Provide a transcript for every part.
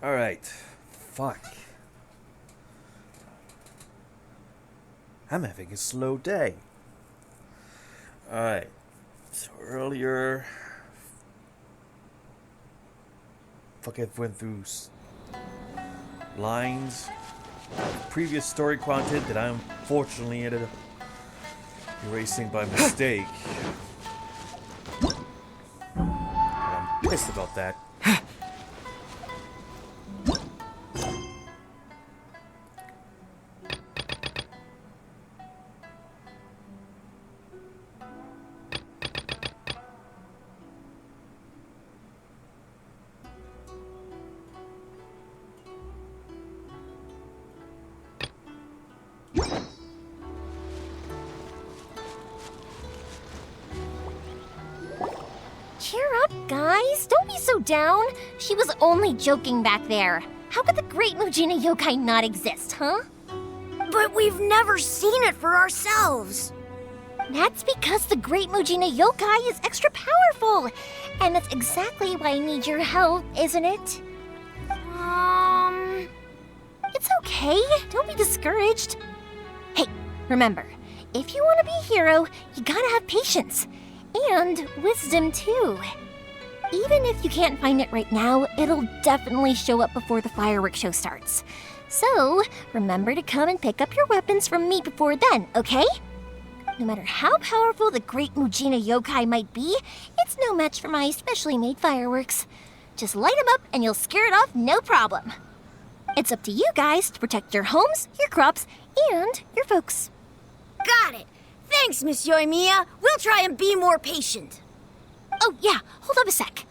Alright. Fuck. I'm having a slow day. Alright. So earlier... Fuck, I went through lines of previous story content that I unfortunately ended up erasing by mistake. And I'm pissed about that. Cheer up, guys. Don't be so down. She was only joking back there. How could the Great Mujina Yokai not exist, huh? But we've never seen it for ourselves. That's because the Great Mujina Yokai is extra powerful. And that's exactly why I need your help, isn't it? It's okay. Don't be discouraged. Hey, remember, if you want to be a hero, you gotta have patience. And wisdom, too. Even if you can't find it right now, it'll definitely show up before the fireworks show starts. So, remember to come and pick up your weapons from me before then, okay? No matter how powerful the Great Mujina Yokai might be, it's no match for my specially made fireworks. Just light them up and you'll scare it off no problem. It's up to you guys to protect your homes, your crops, and your folks. Got it. Thanks, Miss Yoimiya. We'll try and be more patient. Oh, yeah, hold up a sec.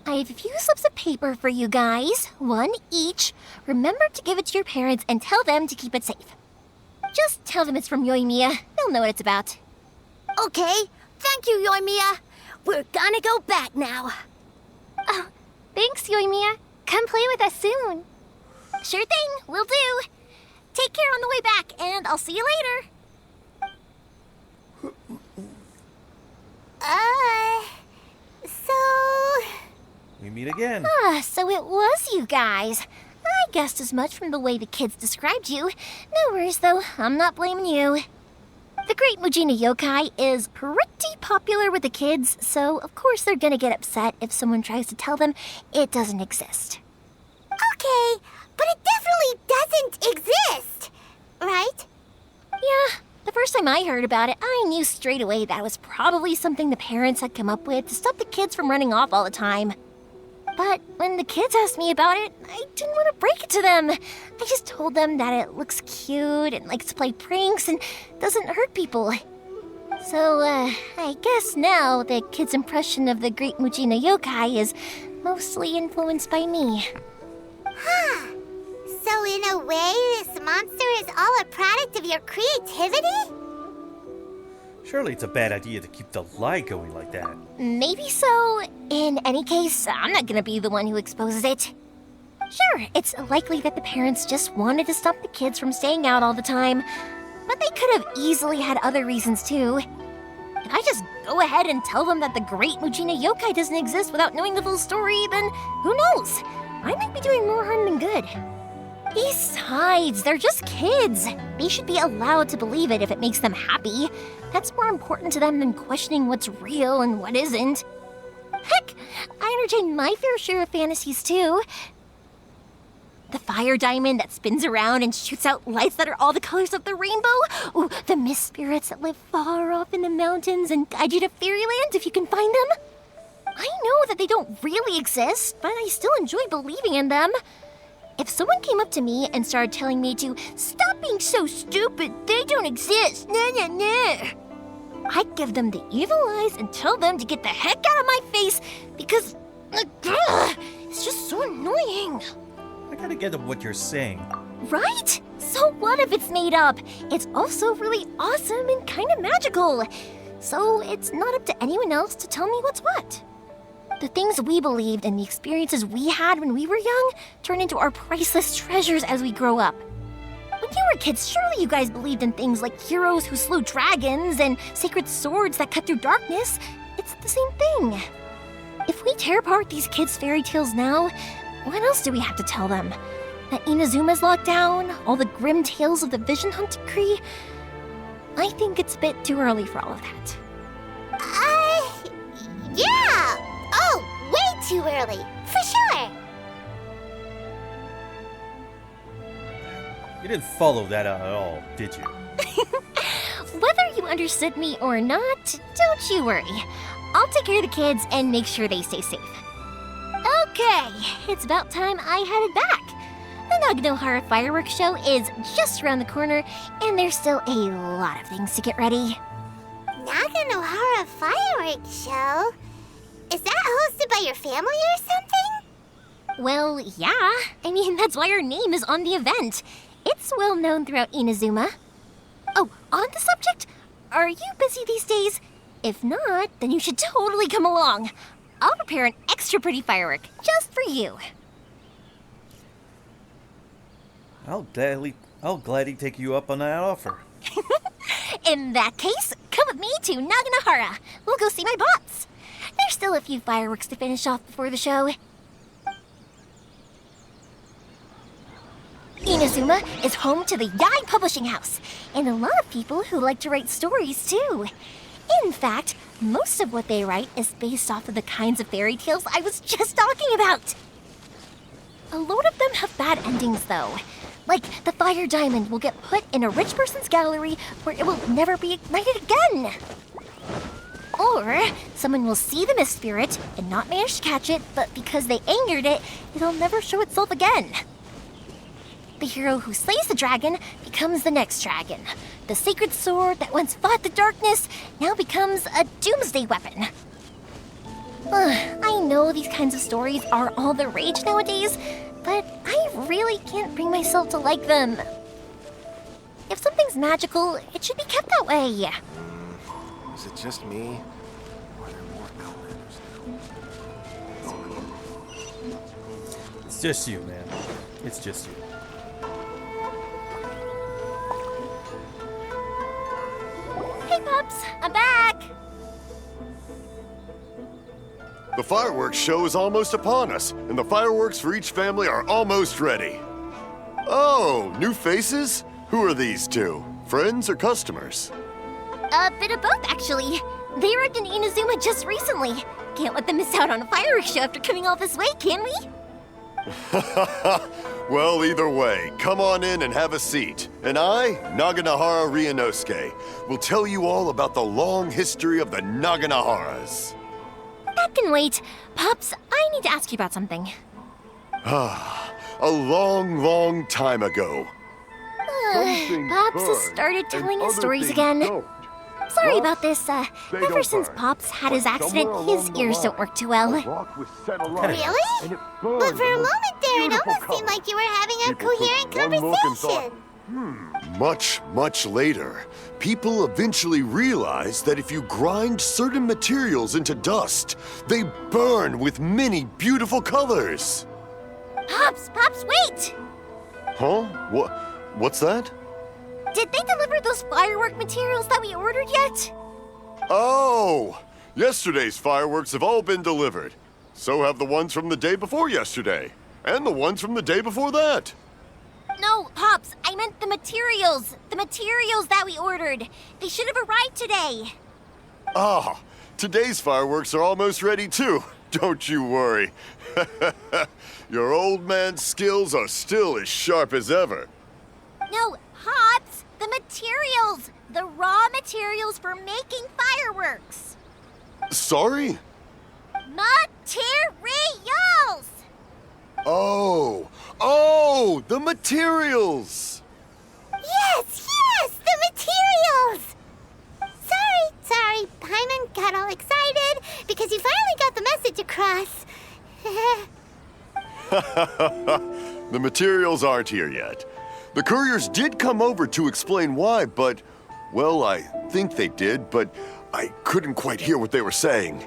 I have a few slips of paper for you guys, one each. Remember to give it to your parents and tell them to keep it safe. Just tell them it's from Yoimiya. They'll know what it's about. Okay. Thank you, Yoimiya. We're gonna go back now. Oh, thanks, Yoimiya. Come play with us soon. Sure thing, will do. Take care on the way back, and I'll see you later. We meet again. So it was you guys. I guessed as much from the way the kids described you. No worries, though. I'm not blaming you. The Great Mujina Yokai is pretty popular with the kids, so of course they're gonna get upset if someone tries to tell them it doesn't exist. Okay, but it definitely doesn't exist, right? Yeah, the first time I heard about it, I knew straight away that was probably something the parents had come up with to stop the kids from running off all the time. But when the kids asked me about it, I didn't want to break it to them. I just told them that it looks cute and likes to play pranks and doesn't hurt people. So, I guess now the kids' impression of the Great Mujina Yokai is mostly influenced by me. Huh. So in a way, this monster is all a product of your creativity? Surely it's a bad idea to keep the lie going like that. Maybe so. In any case, I'm not gonna be the one who exposes it. Sure, it's likely that the parents just wanted to stop the kids from staying out all the time, but they could have easily had other reasons too. If I just go ahead and tell them that the Great Mujina Yokai doesn't exist without knowing the full story, then who knows? I might be doing more harm than good. Besides, they're just kids. They should be allowed to believe it if it makes them happy. That's more important to them than questioning what's real and what isn't. Heck, I entertain my fair share of fantasies too. The fire diamond that spins around and shoots out lights that are all the colors of the rainbow. Ooh, the mist spirits that live far off in the mountains and guide you to fairyland if you can find them. I know that they don't really exist, but I still enjoy believing in them. If someone came up to me and started telling me to stop being so stupid, they don't exist, I'd give them the evil eyes and tell them to get the heck out of my face because it's just so annoying. I gotta get at what you're saying. Right? So what if it's made up? It's also really awesome and kind of magical. So it's not up to anyone else to tell me what's what. The things we believed and the experiences we had when we were young turn into our priceless treasures as we grow up. When you were kids, surely you guys believed in things like heroes who slew dragons and sacred swords that cut through darkness. It's the same thing. If we tear apart these kids' fairy tales now, what else do we have to tell them? That Inazuma's locked down? All the grim tales of the Vision Hunt decree? I think it's a bit too early for all of that. Yeah! Oh, way too early, for sure! You didn't follow that out at all, did you? Whether you understood me or not, don't you worry. I'll take care of the kids and make sure they stay safe. Okay, it's about time I headed back. The Naganohara fireworks show is just around the corner, and there's still a lot of things to get ready. Naganohara fireworks show? Is that hosted by your family or something? Well, yeah. I mean, that's why our name is on the event. It's well known throughout Inazuma. Oh, on the subject, are you busy these days? If not, then you should totally come along. I'll prepare an extra pretty firework just for you. I'll gladly take you up on that offer. In that case, come with me to Naganohara. We'll go see my bots. There's still a few fireworks to finish off before the show. Inazuma is home to the Yai Publishing House, and a lot of people who like to write stories too. In fact, most of what they write is based off of the kinds of fairy tales I was just talking about. A lot of them have bad endings though. Like the fire diamond will get put in a rich person's gallery where it will never be ignited again. Or someone will see the mist spirit and not manage to catch it, but because they angered it, it'll never show itself again. The hero who slays the dragon becomes the next dragon. The sacred sword that once fought the darkness now becomes a doomsday weapon. I know these kinds of stories are all the rage nowadays, but I really can't bring myself to like them. If something's magical, it should be kept that way. Is it just me? Or are there more outlanders now? It's just you, man. It's just you. Hey, Pops, I'm back! The fireworks show is almost upon us, and the fireworks for each family are almost ready. Oh, new faces? Who are these two? Friends or customers? A bit of both, actually. They arrived in Inazuma just recently. Can't let them miss out on a fireworks show after coming all this way, can we? Well, either way, come on in and have a seat. And I, Naganohara Ryunosuke, will tell you all about the long history of the Naganoharas. That can wait. Pops, I need to ask you about something. A long, long time ago. Pops has started telling his stories again. Sorry about this. Ever since Pops had his accident, his ears don't work too well. Really? But for a moment there, it almost seemed like you were having a coherent conversation. Much, much later, people eventually realized that if you grind certain materials into dust, they burn with many beautiful colors. Pops, wait! Huh? What's that? Did they deliver those firework materials that we ordered yet? Oh! Yesterday's fireworks have all been delivered. So have the ones from the day before yesterday. And the ones from the day before that. No, Pops, I meant the materials. The materials that we ordered. They should have arrived today. Ah, today's fireworks are almost ready too. Don't you worry. Your old man's skills are still as sharp as ever. No, Pops, the materials. The raw materials for making fireworks. Sorry? Materials! Oh, the materials! Yes, the materials! Sorry, Paimon got all excited because you finally got the message across. The materials aren't here yet. The couriers did come over to explain why, but, well, I think they did, but I couldn't quite hear what they were saying.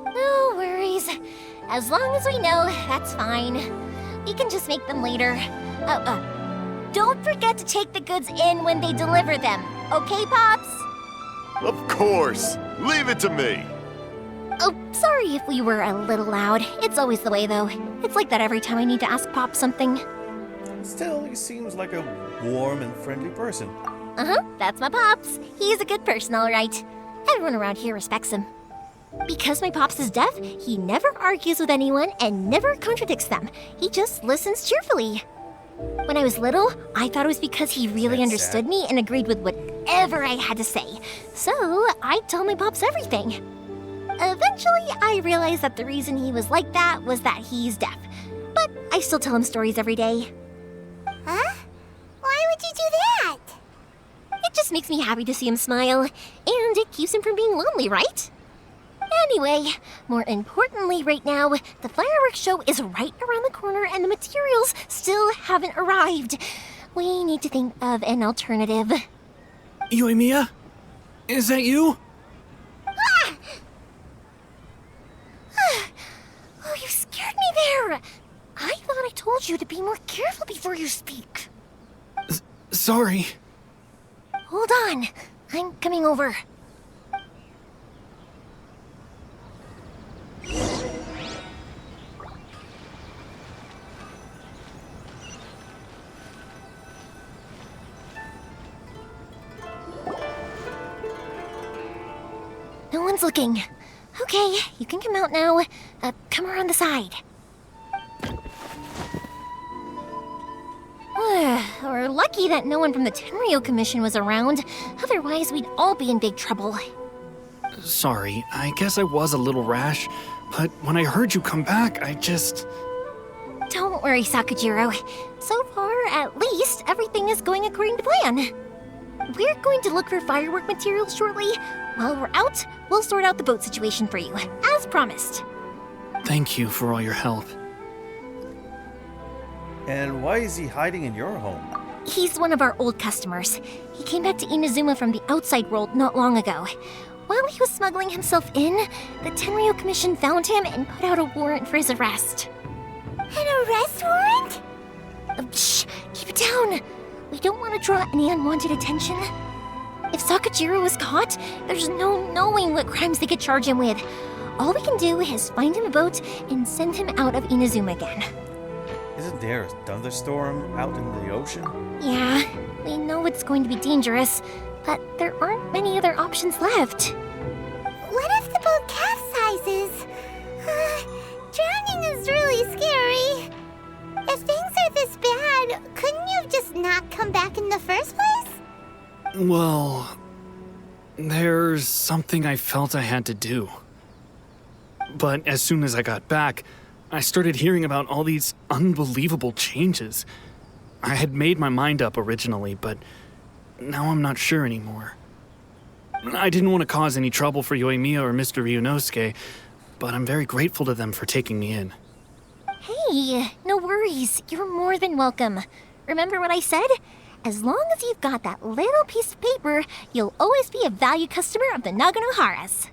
No worries. As long as we know, that's fine. We can just make them later. Don't forget to take the goods in when they deliver them. Okay, Pops? Of course. Leave it to me. Oh, sorry if we were a little loud. It's always the way, though. It's like that every time I need to ask Pop something. Still, he seems like a warm and friendly person. Uh-huh, that's my Pops. He's a good person, all right. Everyone around here respects him. Because my Pops is deaf, he never argues with anyone and never contradicts them. He just listens cheerfully. When I was little, I thought it was because he really That's understood sad. me and agreed with whatever I had to say. So I'd tell my Pops everything. Eventually, I realized that the reason he was like that was that he's deaf. But I still tell him stories every day. Huh? Why would you do that? It just makes me happy to see him smile, and it keeps him from being lonely, right? Anyway, more importantly right now, the fireworks show is right around the corner and the materials still haven't arrived. We need to think of an alternative. Yoimiya? Is that you? Oh, you scared me there! I thought I told you to be more careful before you speak. Sorry. Hold on, I'm coming over. No one's looking. Okay, you can come out now. Come around the side. We're lucky that no one from the Tenryo Commission was around. Otherwise, we'd all be in big trouble. Sorry, I guess I was a little rash, but when I heard you come back, I just... Don't worry, Sakujiro. So far, at least, everything is going according to plan. We're going to look for firework materials shortly. While we're out, we'll sort out the boat situation for you, as promised. Thank you for all your help. And why is he hiding in your home? He's one of our old customers. He came back to Inazuma from the outside world not long ago. While he was smuggling himself in, the Tenryo Commission found him and put out a warrant for his arrest. An arrest warrant? Shh, keep it down. We don't want to draw any unwanted attention. If Sakujiro was caught, there's no knowing what crimes they could charge him with. All we can do is find him a boat and send him out of Inazuma again. Isn't there a thunderstorm out in the ocean? Yeah, we know it's going to be dangerous, but there aren't many other options left. What if the boat capsizes? Drowning is really scary. If things are this bad, couldn't you have just not come back in the first place? Well, there's something I felt I had to do. But as soon as I got back, I started hearing about all these unbelievable changes. I had made my mind up originally, but now I'm not sure anymore. I didn't want to cause any trouble for Yoimiya or Mr. Ryunosuke, but I'm very grateful to them for taking me in. Hey, no worries. You're more than welcome. Remember what I said? As long as you've got that little piece of paper, you'll always be a valued customer of the Naganoharas.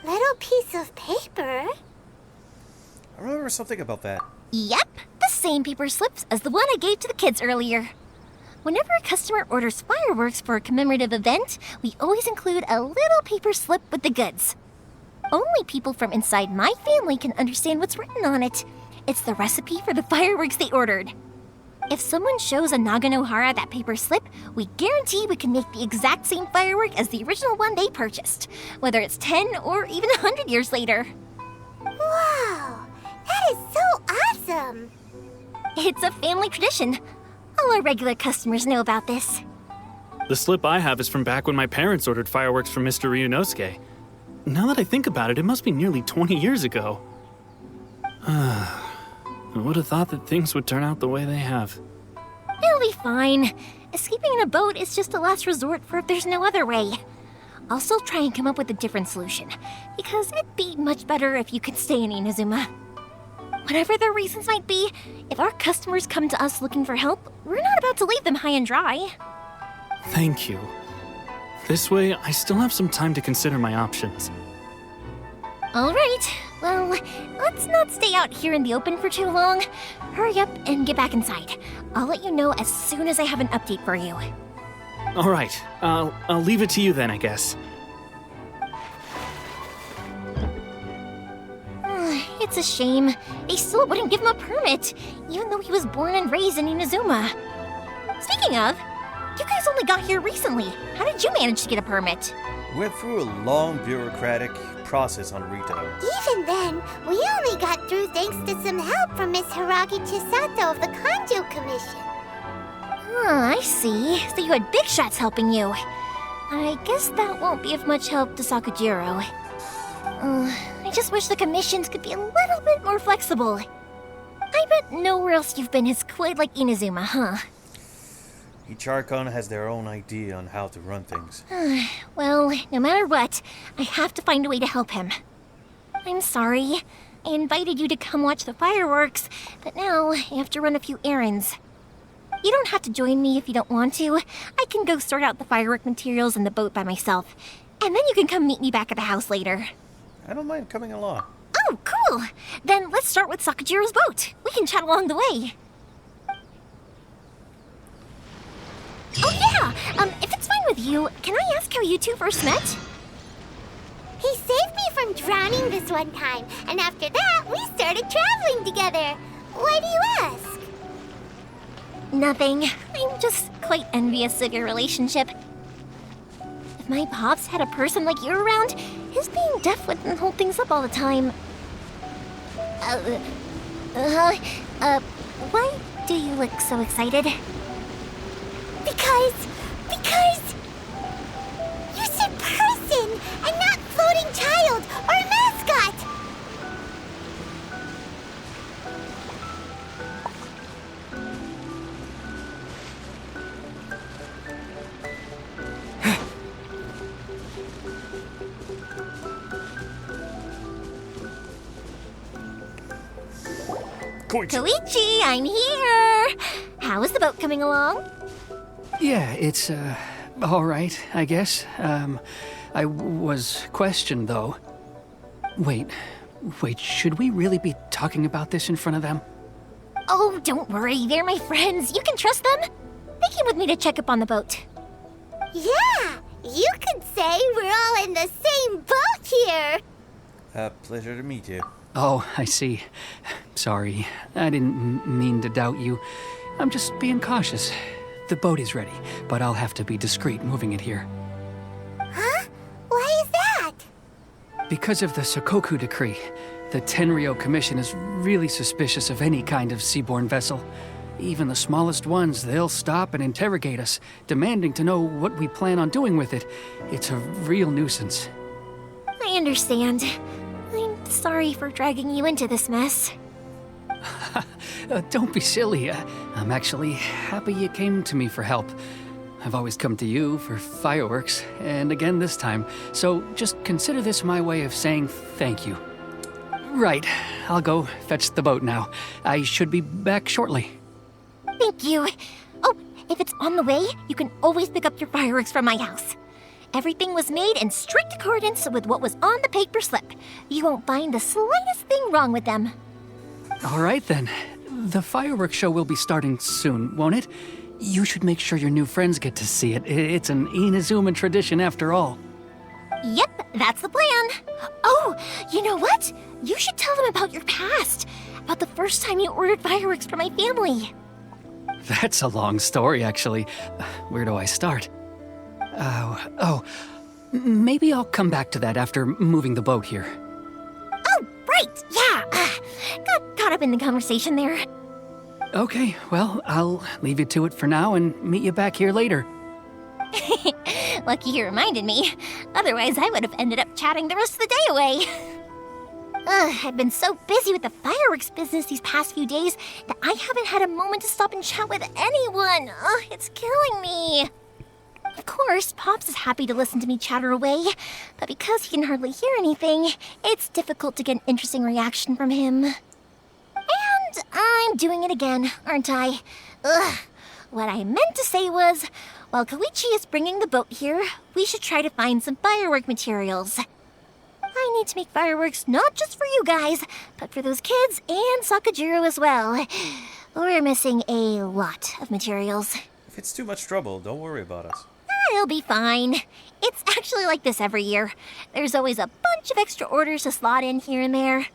Little piece of paper? I remember something about that. Yep, the same paper slips as the one I gave to the kids earlier. Whenever a customer orders fireworks for a commemorative event, we always include a little paper slip with the goods. Only people from inside my family can understand what's written on it. It's the recipe for the fireworks they ordered. If someone shows a Naganohara that paper slip, we guarantee we can make the exact same firework as the original one they purchased, whether it's 10 or even 100 years later. Wow, that is so awesome! It's a family tradition. All our regular customers know about this. The slip I have is from back when my parents ordered fireworks from Mr. Ryunosuke. Now that I think about it, it must be nearly 20 years ago. I would have thought that things would turn out the way they have. It'll be fine. Escaping in a boat is just a last resort for if there's no other way. I'll still try and come up with a different solution, because it'd be much better if you could stay in Inazuma. Whatever their reasons might be, if our customers come to us looking for help, we're not about to leave them high and dry. Thank you. This way, I still have some time to consider my options. All right, well, let's not stay out here in the open for too long. Hurry up and get back inside. I'll let you know as soon as I have an update for you. All right, I'll leave it to you then, I guess. It's a shame. They still wouldn't give him a permit, even though he was born and raised in Inazuma. Speaking of, you guys only got here recently. How did you manage to get a permit? Went through a long bureaucratic process on Rito. Even then, we only got through thanks to some help from Miss Hiragi Chisato of the Kanjo Commission. I see. So you had big shots helping you. I guess that won't be of much help to Sakujiro. I just wish the commissions could be a little bit more flexible. I bet nowhere else you've been has quite like Inazuma, huh? Each Archon has their own idea on how to run things. Well, no matter what, I have to find a way to help him. I'm sorry. I invited you to come watch the fireworks, but now I have to run a few errands. You don't have to join me if you don't want to. I can go sort out the firework materials in the boat by myself, and then you can come meet me back at the house later. I don't mind coming along. Oh, cool! Then let's start with Sakujiro's boat. We can chat along the way. Oh yeah! If it's fine with you, can I ask how you two first met? He saved me from drowning this one time, and after that, we started traveling together. Why do you ask? Nothing. I'm just quite envious of your relationship. If my pops had a person like you around, his being deaf wouldn't hold things up all the time. Why do you look so excited? Because you said person and not floating child or mascot. Koichi, I'm here! How is the boat coming along? Yeah, it's, all right, I guess. I was questioned, though. Wait, should we really be talking about this in front of them? Oh, don't worry, they're my friends. You can trust them. They came with me to check up on the boat. Yeah, you could say we're all in the same boat here. Pleasure to meet you. Oh, I see. Sorry, I didn't mean to doubt you. I'm just being cautious. The boat is ready, but I'll have to be discreet moving it here. Huh? Why is that? Because of the Sokoku decree, the Tenryo Commission is really suspicious of any kind of seaborne vessel. Even the smallest ones, they'll stop and interrogate us, demanding to know what we plan on doing with it. It's a real nuisance. I understand. I'm sorry for dragging you into this mess. Don't be silly. I'm actually happy you came to me for help. I've always come to you for fireworks, and again this time, so just consider this my way of saying thank you. Right, I'll go fetch the boat now. I should be back shortly. Thank you. Oh, if it's on the way, you can always pick up your fireworks from my house. Everything was made in strict accordance with what was on the paper slip. You won't find the slightest thing wrong with them. All right then. The fireworks show will be starting soon, won't it? You should make sure your new friends get to see it. It's an Inazuma tradition after all. Yep, that's the plan. Oh, you know what? You should tell them about your past. About the first time you ordered fireworks for my family. That's a long story, actually. Where do I start? Maybe I'll come back to that after moving the boat here. Oh, right, yeah. Got caught up in the conversation there. Okay, well, I'll leave you to it for now and meet you back here later. Lucky you reminded me. Otherwise, I would have ended up chatting the rest of the day away. I've been so busy with the fireworks business these past few days that I haven't had a moment to stop and chat with anyone. It's killing me. Of course, Pops is happy to listen to me chatter away, but because he can hardly hear anything, it's difficult to get an interesting reaction from him. And I'm doing it again, aren't I? What I meant to say was, while Koichi is bringing the boat here, we should try to find some firework materials. I need to make fireworks not just for you guys, but for those kids and Sakujiro as well. We're missing a lot of materials. If it's too much trouble, don't worry about us. It'll be fine. It's actually like this every year. There's always a bunch of extra orders to slot in here and there.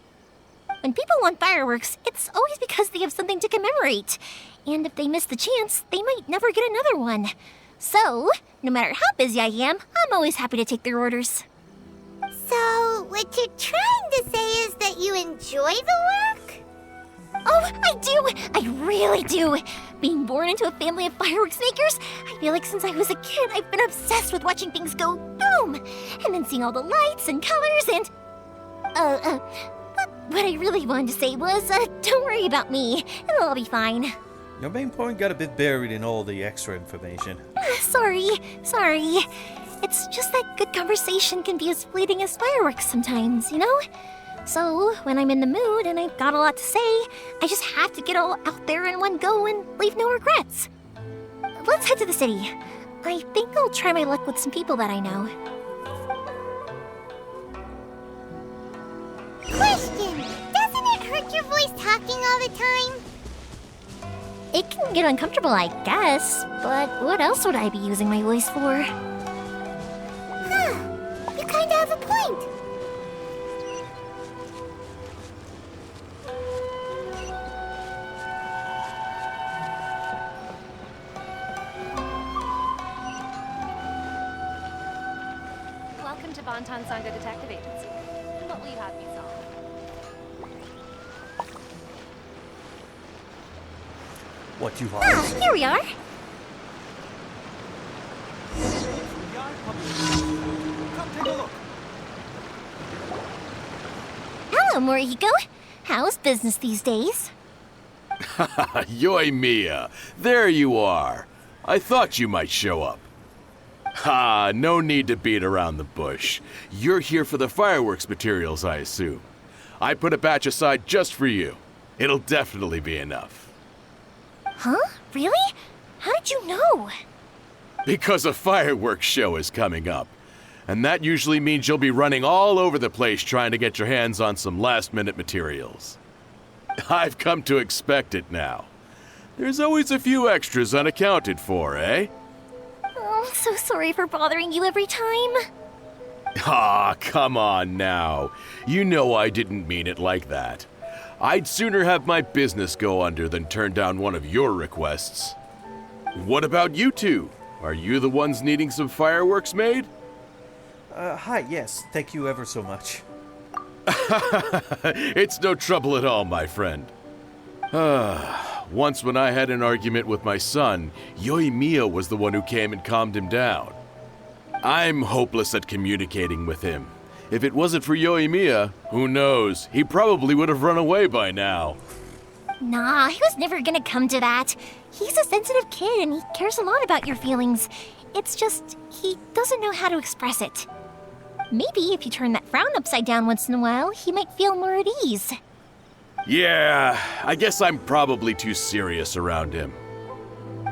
When people want fireworks, it's always because they have something to commemorate. And if they miss the chance, they might never get another one. So, no matter how busy I am, I'm always happy to take their orders. So, what you're trying to say is that you enjoy the work? Oh, I do! I really do! Being born into a family of fireworks makers, I feel like since I was a kid, I've been obsessed with watching things go boom! And then seeing all the lights and colors and... But what I really wanted to say was, don't worry about me. It'll all be fine. Your main point got a bit buried in all the extra information. Sorry. It's just that good conversation can be as fleeting as fireworks sometimes, you know? So, when I'm in the mood and I've got a lot to say, I just have to get all out there in one go and leave no regrets. Let's head to the city. I think I'll try my luck with some people that I know. Question! Doesn't it hurt your voice talking all the time? It can get uncomfortable, I guess, but what else would I be using my voice for? Huh. You kinda have a point. Welcome to Bonton Sangha Detective Agency. What will you have me solve? What you Ah, here we are. Come take a look. Hello, Morihiko. How's business these days? Yoi Mia, there you are. I thought you might show up. Ha, no need to beat around the bush. You're here for the fireworks materials, I assume. I put a batch aside just for you. It'll definitely be enough. Huh? Really? How did you know? Because a fireworks show is coming up. And that usually means you'll be running all over the place trying to get your hands on some last-minute materials. I've come to expect it now. There's always a few extras unaccounted for, eh? Oh, I'm so sorry for bothering you every time. Ah, come on now. You know I didn't mean it like that. I'd sooner have my business go under than turn down one of your requests. What about you two? Are you the ones needing some fireworks made? Hi, yes. Thank you ever so much. It's no trouble at all, my friend. Once when I had an argument with my son, Yoi Mia was the one who came and calmed him down. I'm hopeless at communicating with him. If it wasn't for Yoi Mia, who knows, he probably would have run away by now. Nah, he was never gonna come to that. He's a sensitive kid and he cares a lot about your feelings. It's just, he doesn't know how to express it. Maybe if you turn that frown upside down once in a while, he might feel more at ease. Yeah, I guess I'm probably too serious around him.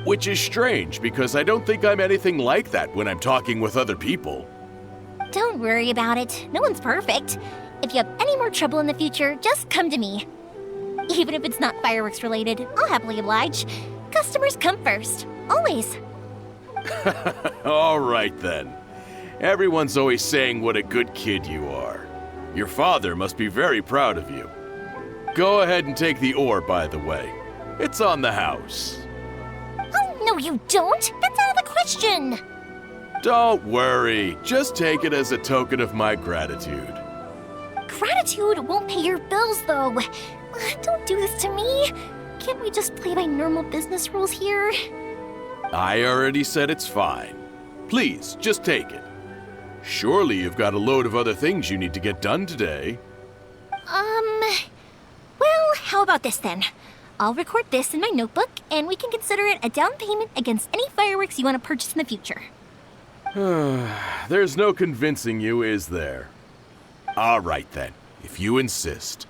Which is strange, because I don't think I'm anything like that when I'm talking with other people. Don't worry about it. No one's perfect. If you have any more trouble in the future, just come to me. Even if it's not fireworks related, I'll happily oblige. Customers come first. Always. All right then. Everyone's always saying what a good kid you are. Your father must be very proud of you. Go ahead and take the ore, by the way. It's on the house. Oh, no you don't. That's out of the question. Don't worry. Just take it as a token of my gratitude. Gratitude won't pay your bills, though. Don't do this to me. Can't we just play by normal business rules here? I already said it's fine. Please, just take it. Surely you've got a load of other things you need to get done today. Well, how about this then? I'll record this in my notebook, and we can consider it a down payment against any fireworks you want to purchase in the future. There's no convincing you, is there? All right then, if you insist.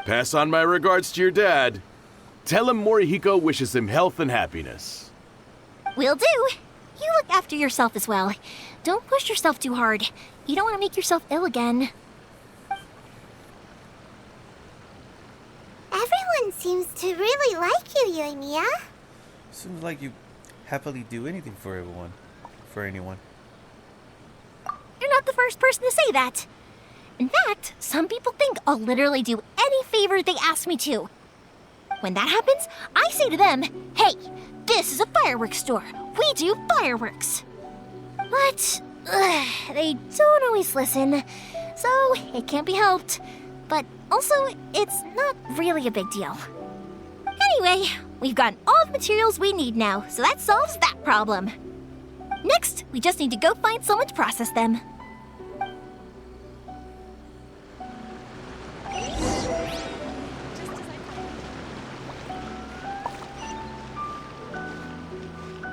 Pass on my regards to your dad. Tell him Morihiko wishes him health and happiness. Will do. You look after yourself as well. Don't push yourself too hard. You don't want to make yourself ill again. Everyone seems to really like you, Yoimiya. Seems like you happily do anything for everyone. For anyone. You're not the first person to say that. In fact, some people think I'll literally do any favor they ask me to. When that happens, I say to them, hey, this is a fireworks store. We do fireworks. But they don't always listen, so it can't be helped. But also, it's not really a big deal. Anyway, we've gotten all the materials we need now, so that solves that problem. Next, we just need to go find someone to process them.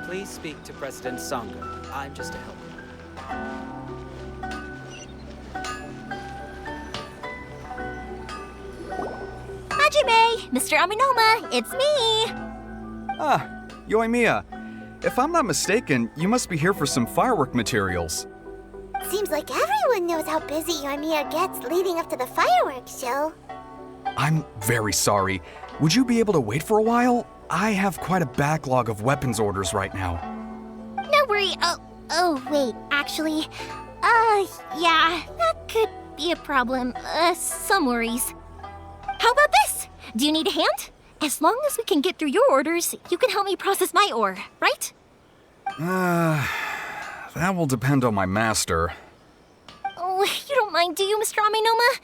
Please speak to President Sangha. I'm just a helper. Hajime! Mr. Aminoma, it's me! Ah, Yoimiya. If I'm not mistaken, you must be here for some firework materials. Seems like everyone knows how busy Yoimiya gets leading up to the fireworks show. I'm very sorry. Would you be able to wait for a while? I have quite a backlog of weapons orders right now. No worry. Oh, wait, actually. Yeah, that could be a problem. Some worries. How about this? Do you need a hand? As long as we can get through your orders, you can help me process my ore, right? That will depend on my master. Oh, you don't mind, do you, Mr. Aminoma?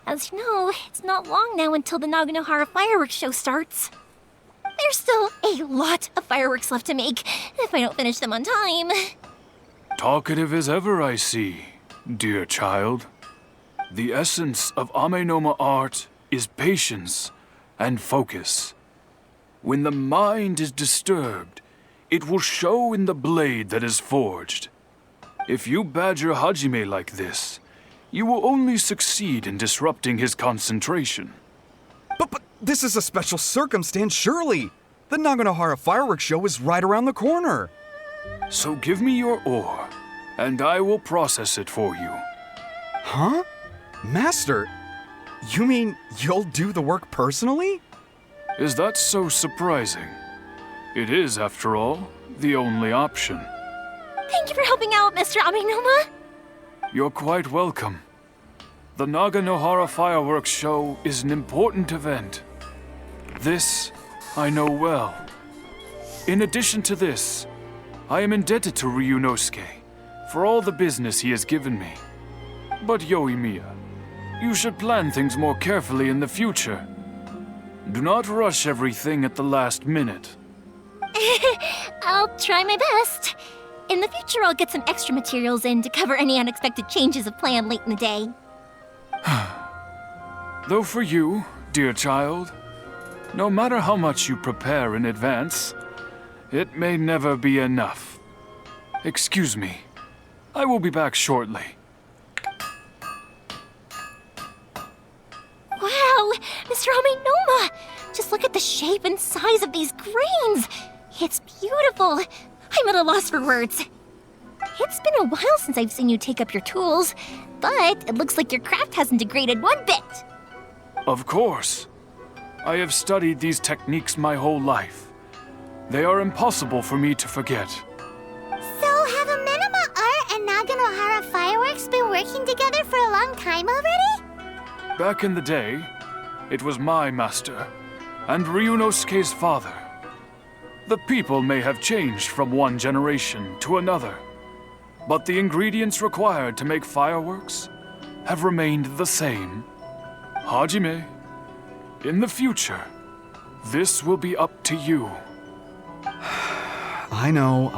As you know, it's not long now until the Naganohara fireworks show starts. There's still a lot of fireworks left to make if I don't finish them on time. Talkative as ever, I see, dear child. The essence of Amenoma art is patience and focus. When the mind is disturbed, it will show in the blade that is forged. If you badger Hajime like this, you will only succeed in disrupting his concentration. But this is a special circumstance, surely. The Naganohara fireworks show is right around the corner. So give me your ore, and I will process it for you. Huh? Master, you mean you'll do the work personally? Is that so surprising? It is, after all, the only option. Thank you for helping out, Mr. Aminoma. You're quite welcome. The Naganohara fireworks show is an important event. This I know well. In addition to this, I am indebted to Ryunosuke for all the business he has given me. But Yoimiya, you should plan things more carefully in the future. Do not rush everything at the last minute. I'll try my best. In the future, I'll get some extra materials in to cover any unexpected changes of plan late in the day. Though for you, dear child, no matter how much you prepare in advance, it may never be enough. Excuse me. I will be back shortly. Wow, Mr. Aminoma! Just look at the shape and size of these grains! It's beautiful! I'm at a loss for words. It's been a while since I've seen you take up your tools, but it looks like your craft hasn't degraded one bit. Of course. I have studied these techniques my whole life. They are impossible for me to forget. So have Amenoma Art and Naganohara Fireworks been working together for a long time already? Back in the day, it was my master and Ryunosuke's father. The people may have changed from one generation to another, but the ingredients required to make fireworks have remained the same. Hajime, in the future, this will be up to you. I know.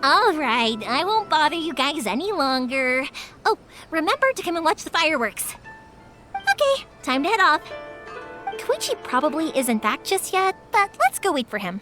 All right, I won't bother you guys any longer. Oh, remember to come and watch the fireworks. Okay, time to head off. Koichi probably isn't back just yet, but let's go wait for him.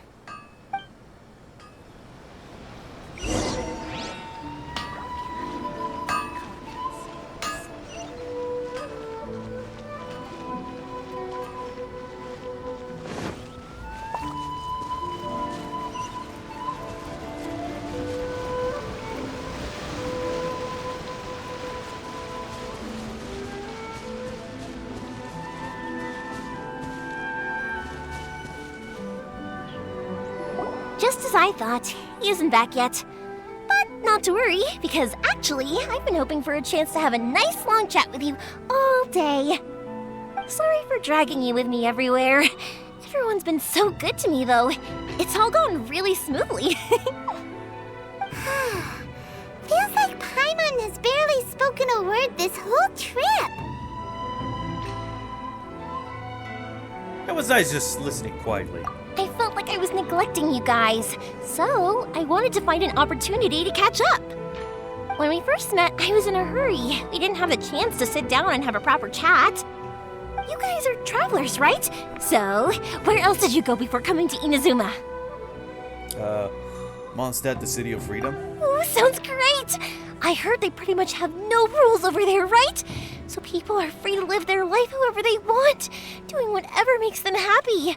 Just as I thought, he isn't back yet. But not to worry, because actually, I've been hoping for a chance to have a nice long chat with you all day. Sorry for dragging you with me everywhere. Everyone's been so good to me, though. It's all gone really smoothly. Feels like Paimon has barely spoken a word this whole trip. It was nice just listening quietly. I felt like I was neglecting you guys, so I wanted to find an opportunity to catch up. When we first met, I was in a hurry. We didn't have the chance to sit down and have a proper chat. You guys are travelers, right? So, where else did you go before coming to Inazuma? Mondstadt, the City of Freedom. Ooh, sounds great! I heard they pretty much have no rules over there, right? So people are free to live their life however they want, doing whatever makes them happy.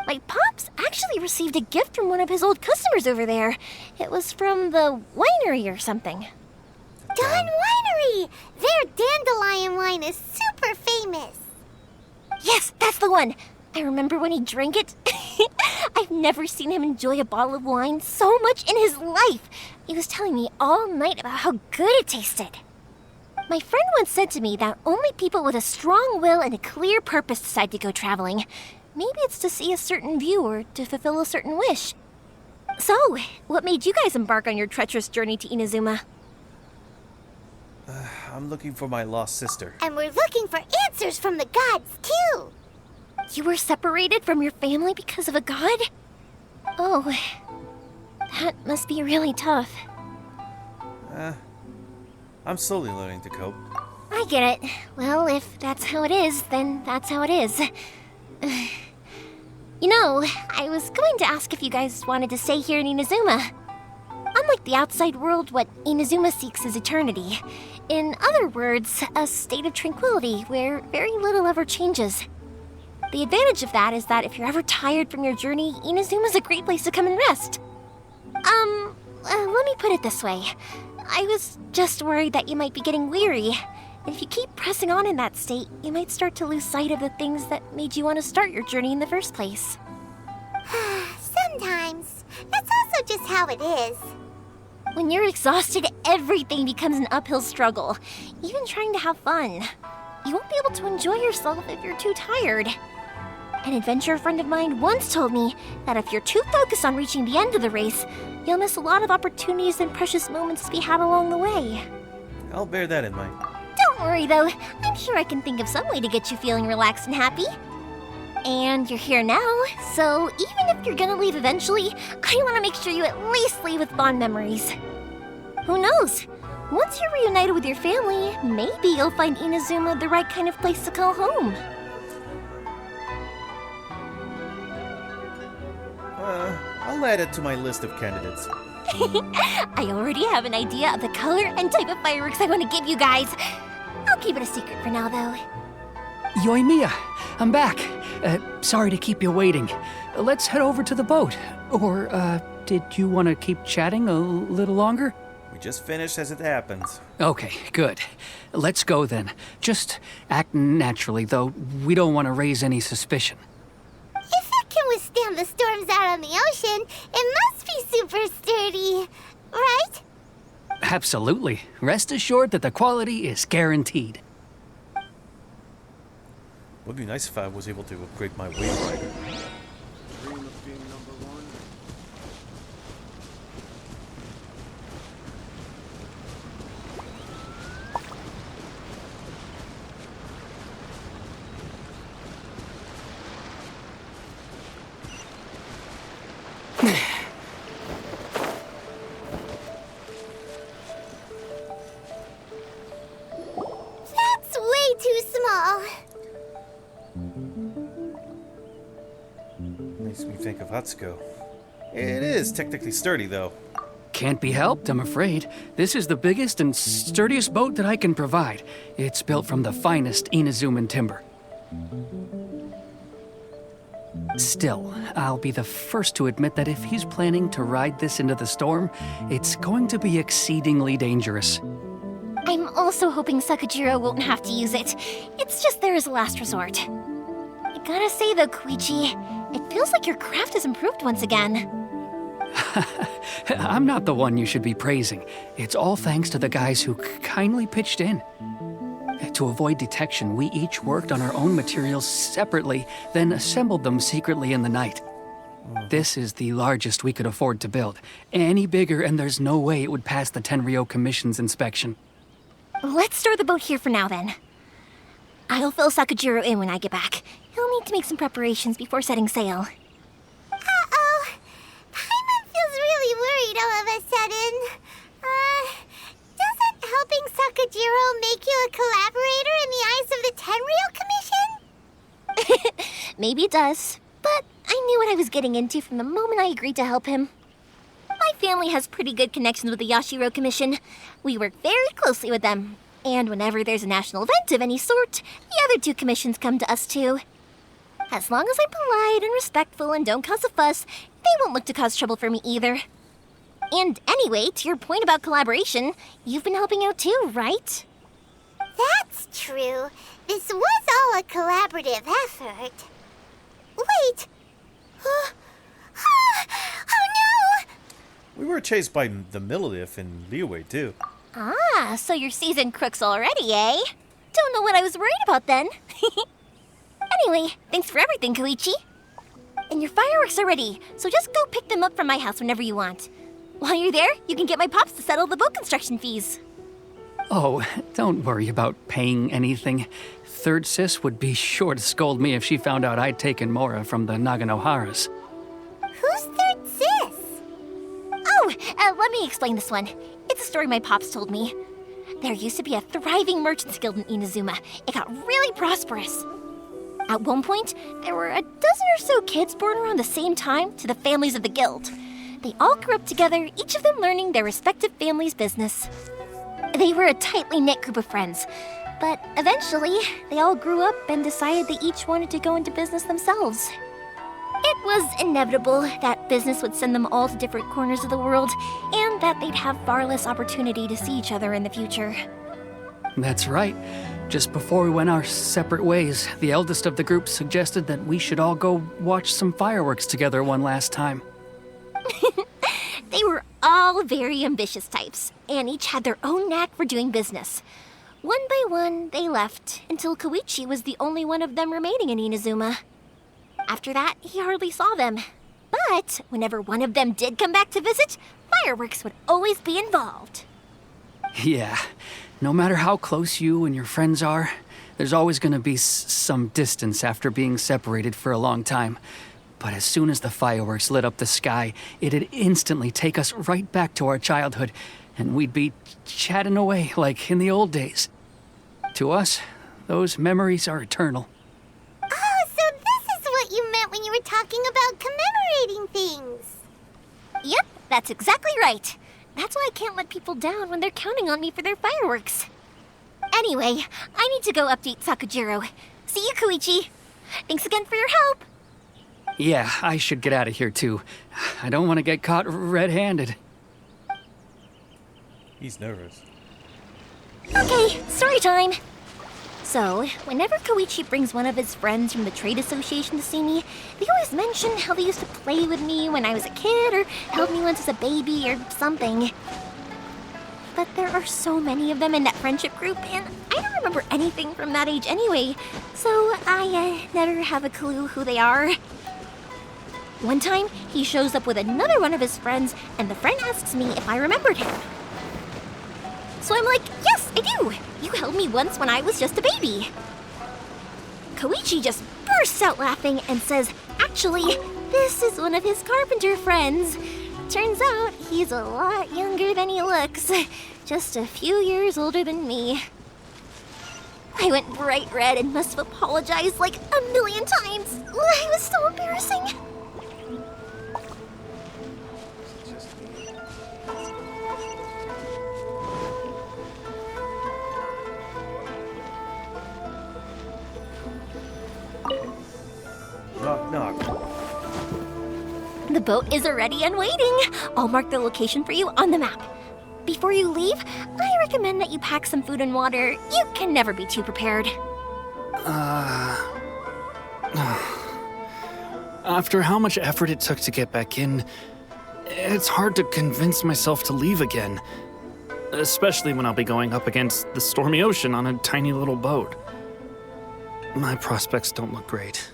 My pops actually received a gift from one of his old customers over there. It was from the winery or something. Dawn Winery! Their dandelion wine is super famous. Yes, that's the one. I remember when he drank it. I've never seen him enjoy a bottle of wine so much in his life. He was telling me all night about how good it tasted. My friend once said to me that only people with a strong will and a clear purpose decide to go traveling. Maybe it's to see a certain view or to fulfill a certain wish. So, what made you guys embark on your treacherous journey to Inazuma? I'm looking for my lost sister. And we're looking for answers from the gods, too. You were separated from your family because of a god? Oh, that must be really tough. I'm slowly learning to cope. I get it. Well, if that's how it is, then that's how it is. You know, I was going to ask if you guys wanted to stay here in Inazuma. Unlike the outside world, what Inazuma seeks is eternity. In other words, a state of tranquility where very little ever changes. The advantage of that is that if you're ever tired from your journey, Inazuma's a great place to come and rest. Let me put it this way. I was just worried that you might be getting weary. And if you keep pressing on in that state, you might start to lose sight of the things that made you want to start your journey in the first place. Sometimes. That's also just how it is. When you're exhausted, everything becomes an uphill struggle. Even trying to have fun. You won't be able to enjoy yourself if you're too tired. An adventurer friend of mine once told me that if you're too focused on reaching the end of the race, you'll miss a lot of opportunities and precious moments to be had along the way. I'll bear that in mind. Don't worry though, I'm sure I can think of some way to get you feeling relaxed and happy. And you're here now, so even if you're gonna leave eventually, I want to make sure you at least leave with fond memories. Who knows? Once you're reunited with your family, maybe you'll find Inazuma the right kind of place to call home. I'll add it to my list of candidates. I already have an idea of the color and type of fireworks I want to give you guys. I'll keep it a secret for now, though. Yoimiya, I'm back. Sorry to keep you waiting. Let's head over to the boat. Or, did you want to keep chatting a little longer? We just finished as it happens. Okay, good. Let's go then. Just act naturally, though. We don't want to raise any suspicion. If it can withstand the storms out on the ocean, it must be super sturdy, right? Absolutely. Rest assured that the quality is guaranteed. Would be nice if I was able to upgrade my wave rider. That's way too small. Makes me think of Hatsuko. It is technically sturdy, though. Can't be helped, I'm afraid. This is the biggest and sturdiest boat that I can provide. It's built from the finest Inazuman timber. Still, I'll be the first to admit that if he's planning to ride this into the storm, it's going to be exceedingly dangerous. I'm also hoping Sakajiro won't have to use it. It's just there as a last resort. I gotta say though, Koichi, it feels like your craft has improved once again. I'm not the one you should be praising. It's all thanks to the guys who kindly pitched in. To avoid detection, we each worked on our own materials separately, then assembled them secretly in the night. This is the largest we could afford to build. Any bigger, and there's no way it would pass the Tenryou Commission's inspection. Let's store the boat here for now, then. I'll fill Sakajiro in when I get back. He'll need to make some preparations before setting sail. Uh-oh. Paimon feels really worried all of a sudden. Doesn't helping Sakajiro make you a collaborator in the eyes of the Tenryou Commission? Maybe it does, but I knew what I was getting into from the moment I agreed to help him. My family has pretty good connections with the Yashiro Commission. We work very closely with them. And whenever there's a national event of any sort, the other two commissions come to us too. As long as I'm polite and respectful and don't cause a fuss, they won't look to cause trouble for me either. And anyway, to your point about collaboration, you've been helping out too, right? That's true. This was all a collaborative effort. Wait! Oh no! We were chased by the Millilith and Liyue too. Ah, so you're seasoned crooks already, eh? Don't know what I was worried about then. Anyway, thanks for everything, Koichi. And your fireworks are ready, so just go pick them up from my house whenever you want. While you're there, you can get my pops to settle the boat construction fees. Oh, don't worry about paying anything. Third Sis would be sure to scold me if she found out I'd taken Mora from the Naganoharas. Who's Third Sis? Oh, let me explain this one. It's a story my pops told me. There used to be a thriving merchants guild in Inazuma. It got really prosperous. At one point, there were a dozen or so kids born around the same time to the families of the guild. They all grew up together, each of them learning their respective family's business. They were a tightly knit group of friends, but eventually, they all grew up and decided they each wanted to go into business themselves. It was inevitable that business would send them all to different corners of the world, and that they'd have far less opportunity to see each other in the future. That's right. Just before we went our separate ways, the eldest of the group suggested that we should all go watch some fireworks together one last time. They were all very ambitious types, and each had their own knack for doing business. One by one, they left, until Koichi was the only one of them remaining in Inazuma. After that, he hardly saw them. But whenever one of them did come back to visit, fireworks would always be involved. Yeah, no matter how close you and your friends are, there's always going to be some distance after being separated for a long time. But as soon as the fireworks lit up the sky, it'd instantly take us right back to our childhood, and we'd be chatting away like in the old days. To us, those memories are eternal. Oh, so this is what you meant when you were talking about commemorating things. Yep, that's exactly right. That's why I can't let people down when they're counting on me for their fireworks. Anyway, I need to go update Sakajiro. See you, Koichi. Thanks again for your help. Yeah, I should get out of here too. I don't want to get caught red-handed. He's nervous. Okay, story time. So, whenever Koichi brings one of his friends from the trade association to see me, they always mention how they used to play with me when I was a kid, or held me once as a baby, or something. But there are so many of them in that friendship group, and I don't remember anything from that age anyway, so I never have a clue who they are. One time, he shows up with another one of his friends, and the friend asks me if I remembered him. So I'm like, yes, I do! You held me once when I was just a baby. Koichi just bursts out laughing and says, actually, this is one of his carpenter friends. Turns out he's a lot younger than he looks. Just a few years older than me. I went bright red and must have apologized like a million times. It was so embarrassing. Knock, knock. The boat is ready and waiting. I'll mark the location for you on the map. Before you leave, I recommend that you pack some food and water. You can never be too prepared. After how much effort it took to get back in, It's hard to convince myself to leave again. Especially when I'll be going up against the stormy ocean on a tiny little boat. My prospects don't look great.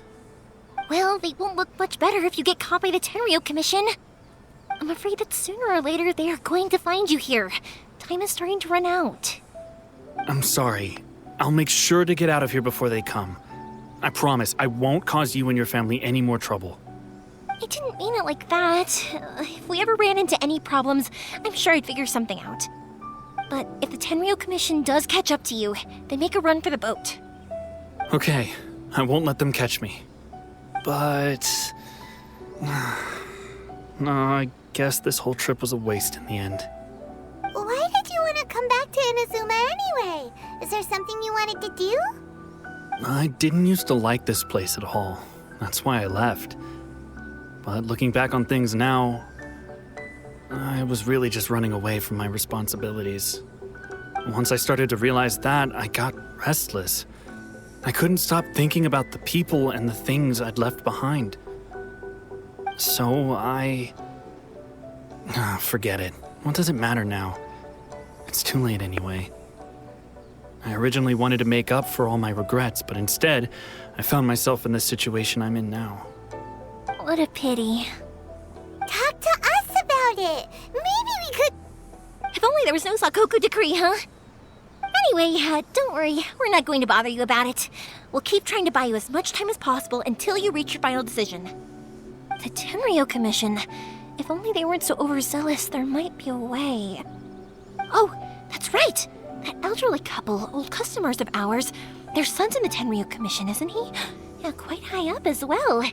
Well, they won't look much better if you get caught by the Tenryo Commission. I'm afraid that sooner or later they are going to find you here. Time is starting to run out. I'm sorry. I'll make sure to get out of here before they come. I promise I won't cause you and your family any more trouble. I didn't mean it like that. If we ever ran into any problems, I'm sure I'd figure something out. But if the Tenryo Commission does catch up to you, then make a run for the boat. Okay, I won't let them catch me. But... no, I guess this whole trip was a waste in the end. Why did you want to come back to Inazuma anyway? Is there something you wanted to do? I didn't used to like this place at all. That's why I left. But looking back on things now, I was really just running away from my responsibilities. Once I started to realize that, I got restless. I couldn't stop thinking about the people and the things I'd left behind. So forget it. What does it matter now? It's too late anyway. I originally wanted to make up for all my regrets, but instead, I found myself in the situation I'm in now. What a pity. Talk to us about it. Maybe we could... If only there was no Sakoku decree, huh? Anyway, don't worry. We're not going to bother you about it. We'll keep trying to buy you as much time as possible until you reach your final decision. The Tenryo Commission. If only they weren't so overzealous, there might be a way. Oh, that's right! That elderly couple, old customers of ours, their son's in the Tenryo Commission, isn't he? Yeah, quite high up as well.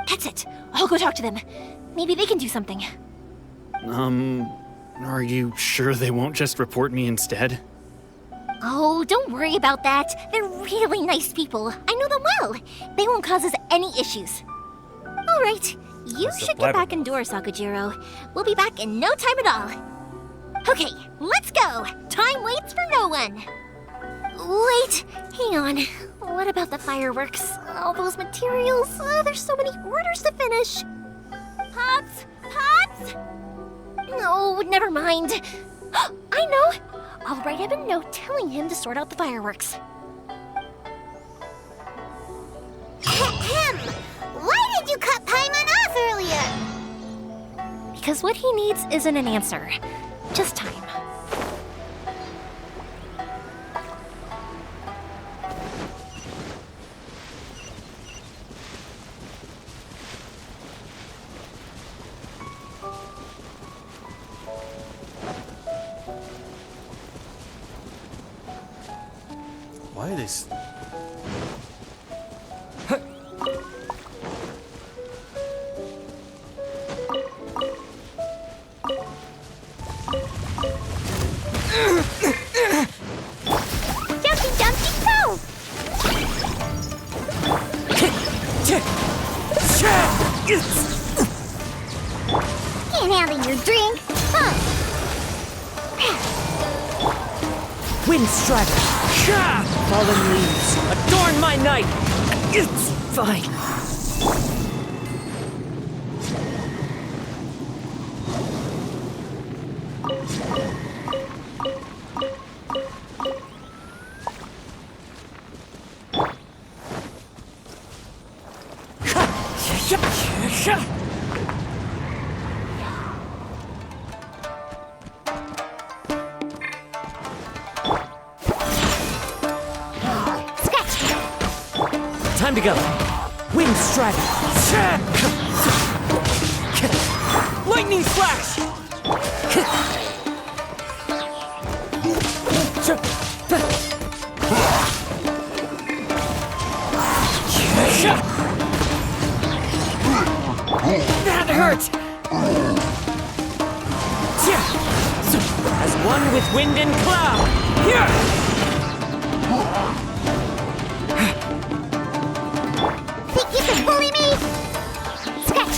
That's it. I'll go talk to them. Maybe they can do something. Are you sure they won't just report me instead? Oh, don't worry about that. They're really nice people. I know them well. They won't cause us any issues. All right. You should get back indoors, Sakujiro. We'll be back in no time at all. Okay, let's go. Time waits for no one. Wait, hang on. What about the fireworks? All those materials? There's so many orders to finish. Pops? Pops? No, never mind. I know. I'll write him a note telling him to sort out the fireworks. Ahem! Why did you cut Paimon off earlier? Because what he needs isn't an answer, just time. Why are they... Jumpy, jumpy, go! Can't handle your drink, huh? Wind strider! Fallen leaves, adorn my night! It's fine. Time to go. Wind strider. Lightning flash. That hurt. As one with wind and cloud. Here. Think you can bully me? Scratch!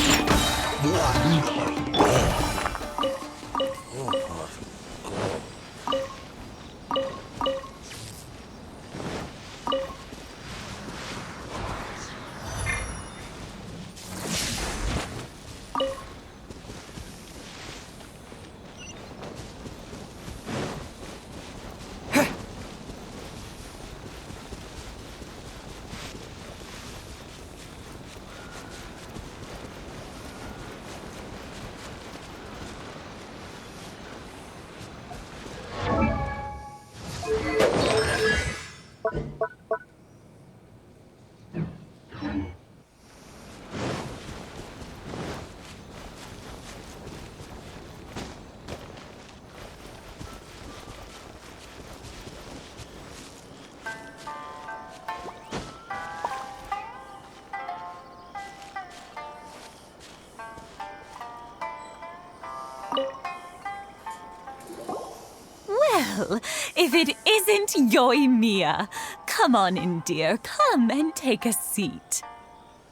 Well, if it isn't Yoimiya. Come on in, dear. Come and take a seat.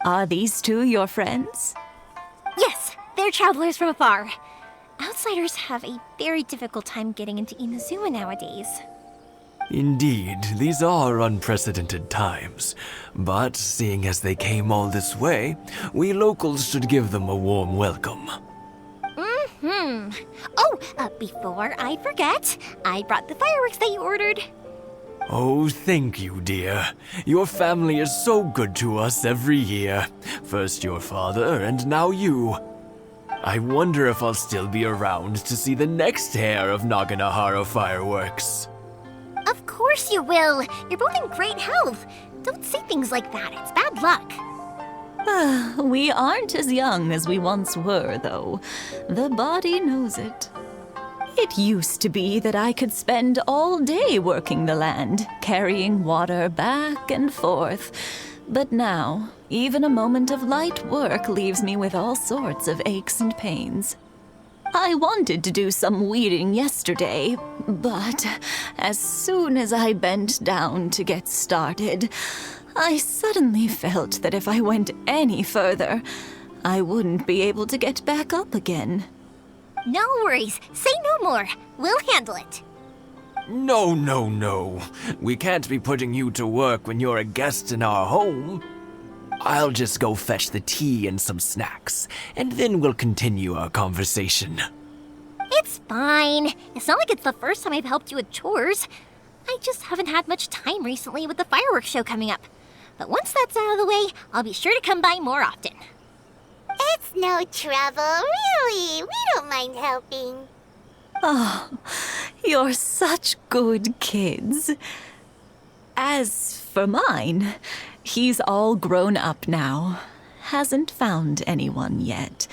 Are these two your friends? Yes, they're travelers from afar. Outsiders have a very difficult time getting into Inazuma nowadays. Indeed, these are unprecedented times. But seeing as they came all this way, we locals should give them a warm welcome. Oh, before I forget, I brought the fireworks that you ordered. Oh, thank you, dear. Your family is so good to us every year. First your father, and now you. I wonder if I'll still be around to see the next hair of Naganohara fireworks. Of course you will. You're both in great health. Don't say things like that. It's bad luck. We aren't as young as we once were, though. The body knows it. It used to be that I could spend all day working the land, carrying water back and forth. But now, even a moment of light work leaves me with all sorts of aches and pains. I wanted to do some weeding yesterday, but as soon as I bent down to get started, I suddenly felt that if I went any further, I wouldn't be able to get back up again. No worries. Say no more. We'll handle it. No, no, no. We can't be putting you to work when you're a guest in our home. I'll just go fetch the tea and some snacks, and then we'll continue our conversation. It's fine. It's not like it's the first time I've helped you with chores. I just haven't had much time recently with the fireworks show coming up. But once that's out of the way, I'll be sure to come by more often. It's no trouble, really. We don't mind helping. Oh, you're such good kids. As for mine, he's all grown up now. Hasn't found anyone yet.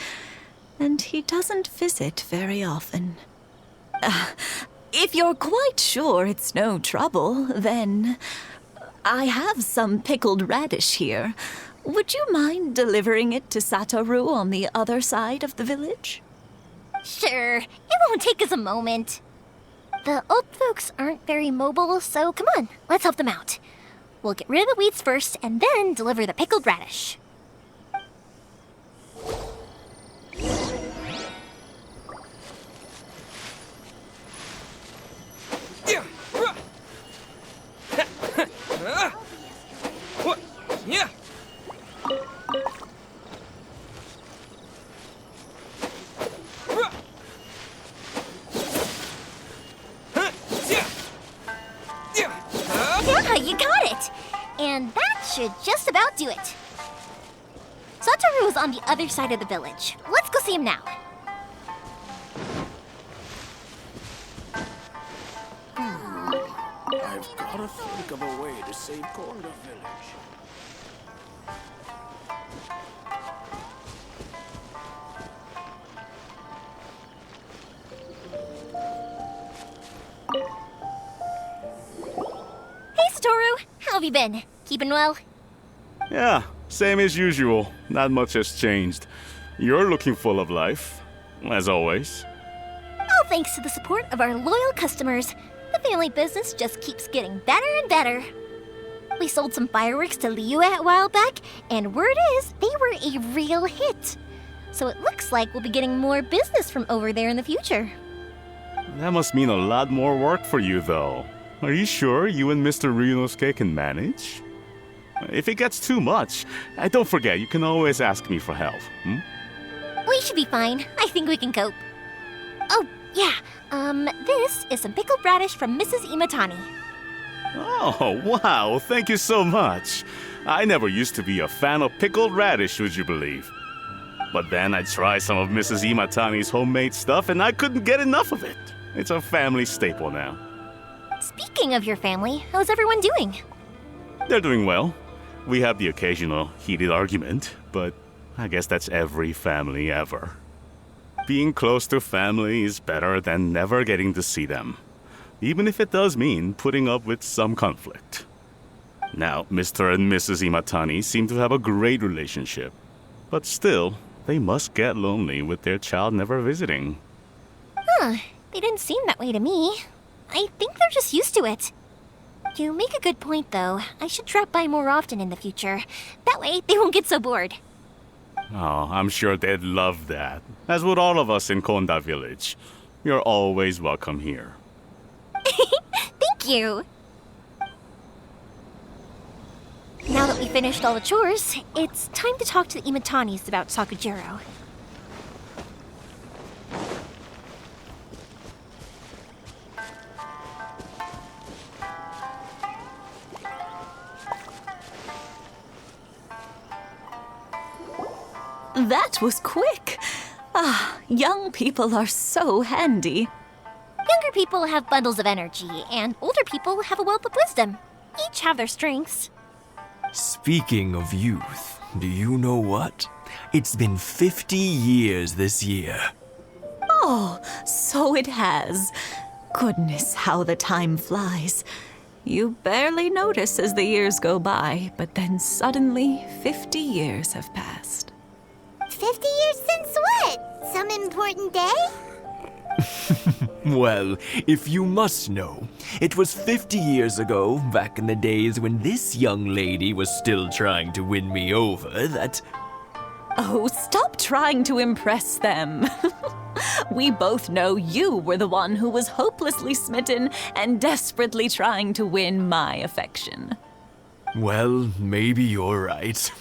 And he doesn't visit very often. If you're quite sure it's no trouble, then I have some pickled radish here. Would you mind delivering it to Satoru on the other side of the village? Sure, it won't take us a moment. The old folks aren't very mobile, so come on, let's help them out. We'll get rid of the weeds first and then deliver the pickled radish. Yeah, you got it! And that should just about do it. Satoru is on the other side of the village. Let's go see him now. I've got to think of a way to save Korda Village. Hey, Satoru! How have you been? Keeping well? Yeah, same as usual. Not much has changed. You're looking full of life, as always. All thanks to the support of our loyal customers, the family business just keeps getting better and better. We sold some fireworks to Liyue a while back, and word is they were a real hit. So it looks like we'll be getting more business from over there in the future. That must mean a lot more work for you, though. Are you sure you and Mr. Ryunosuke can manage? If it gets too much, don't forget, you can always ask me for help, We should be fine. I think we can cope. Oh, yeah. This is some pickled radish from Mrs. Imatani. Oh, wow, thank you so much. I never used to be a fan of pickled radish, would you believe? But then I tried some of Mrs. Imatani's homemade stuff and I couldn't get enough of it. It's a family staple now. Speaking of your family, how's everyone doing? They're doing well. We have the occasional heated argument, but I guess that's every family ever. Being close to family is better than never getting to see them, even if it does mean putting up with some conflict. Now, Mr. and Mrs. Imatani seem to have a great relationship, but still, they must get lonely with their child never visiting. Huh, they didn't seem that way to me. I think they're just used to it. You make a good point, though. I should drop by more often in the future. That way, they won't get so bored. Oh, I'm sure they'd love that. As would all of us in Konda Village. You're always welcome here. Thank you! Now that we finished all the chores, it's time to talk to the Imatanis about Sakujiro. That was quick. Ah, young people are so handy. Younger people have bundles of energy, and older people have a wealth of wisdom. Each have their strengths. Speaking of youth, do you know what? It's been 50 years this year. Oh, so it has. Goodness, how the time flies. You barely notice as the years go by, but then suddenly 50 years have passed. 50 years since what? Some important day? Well, if you must know, it was 50 years ago, back in the days when this young lady was still trying to win me over, that... Oh, stop trying to impress them. We both know you were the one who was hopelessly smitten and desperately trying to win my affection. Well, maybe you're right.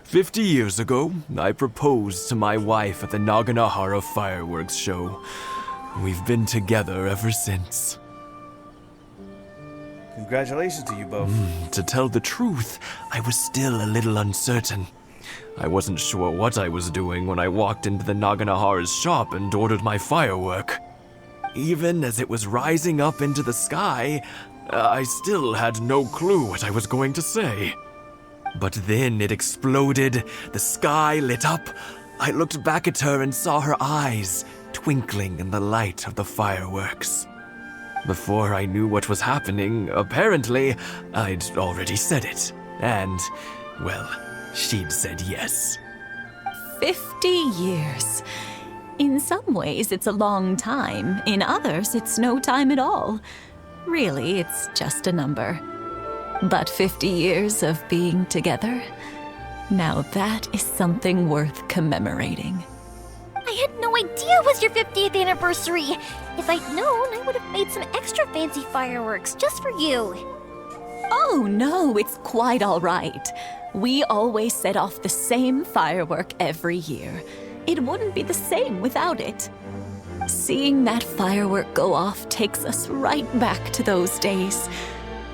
50 years ago, I proposed to my wife at the Naganahara fireworks show. We've been together ever since. Congratulations to you both. To tell the truth, I was still a little uncertain. I wasn't sure what I was doing when I walked into the Naganahara's shop and ordered my firework. Even as it was rising up into the sky, I still had no clue what I was going to say. But then it exploded, the sky lit up. I looked back at her and saw her eyes twinkling in the light of the fireworks. Before I knew what was happening, apparently, I'd already said it. And, well, she'd said yes. 50 years. In some ways, it's a long time. In others, it's no time at all. Really, it's just a number. But 50 years of being together, now that is something worth commemorating. I had no idea it was your 50th anniversary. If I'd known, I would have made some extra fancy fireworks just for you. Oh no, it's quite all right. We always set off the same firework every year. It wouldn't be the same without it. Seeing that firework go off takes us right back to those days.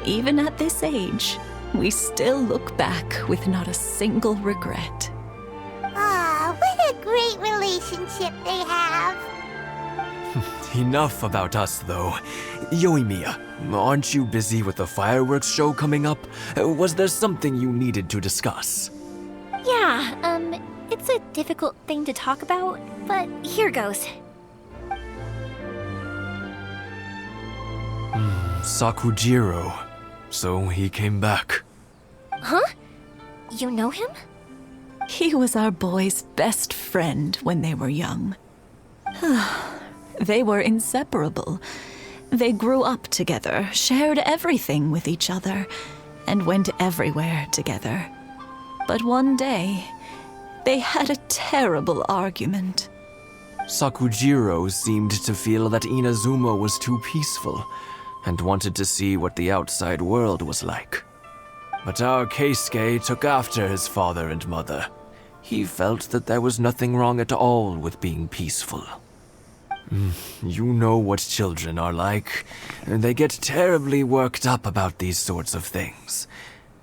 Even at this age, we still look back with not a single regret. Ah, what a great relationship they have. Enough about us, though. Yoimiya, aren't you busy with the fireworks show coming up? Was there something you needed to discuss? Yeah, it's a difficult thing to talk about, but here goes. Sakujiro. So he came back. Huh? You know him? He was our boys' best friend when they were young. They were inseparable. They grew up together, shared everything with each other, and went everywhere together. But one day, they had a terrible argument. Sakujiro seemed to feel that Inazuma was too peaceful, and wanted to see what the outside world was like. But our Keisuke took after his father and mother. He felt that there was nothing wrong at all with being peaceful. You know what children are like. They get terribly worked up about these sorts of things.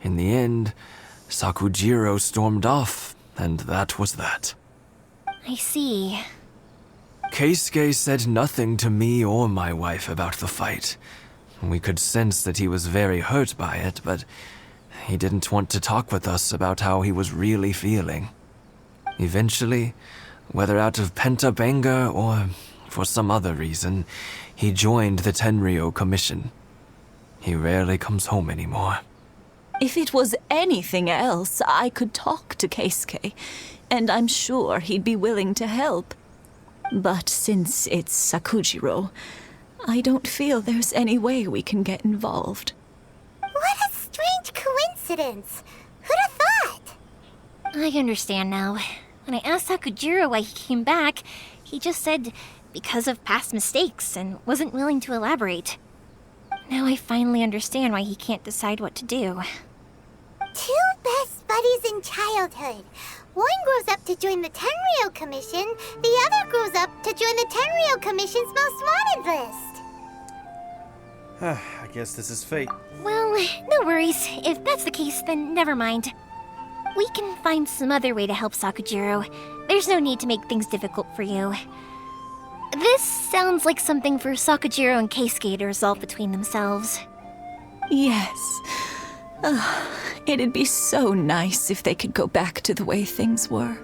In the end, Sakujiro stormed off, and that was that. I see. Keisuke said nothing to me or my wife about the fight. We could sense that he was very hurt by it, but he didn't want to talk with us about how he was really feeling. Eventually, whether out of pent-up anger or for some other reason, he joined the Tenryo Commission. He rarely comes home anymore. If it was anything else, I could talk to Keisuke, and I'm sure he'd be willing to help. But since it's Sakujiro, I don't feel there's any way we can get involved. What a strange coincidence. Who'd have thought? I understand now. When I asked Sakujiro why he came back, he just said because of past mistakes and wasn't willing to elaborate. Now I finally understand why he can't decide what to do. Two best buddies in childhood. One grows up to join the Tenryou Commission, the other grows up to join the Tenryou Commission's most wanted list. I guess this is fate. Well, no worries. If that's the case, then never mind. We can find some other way to help Sakujiro. There's no need to make things difficult for you. This sounds like something for Sakujiro and Keisuke to resolve between themselves. Yes. It'd be so nice if they could go back to the way things were.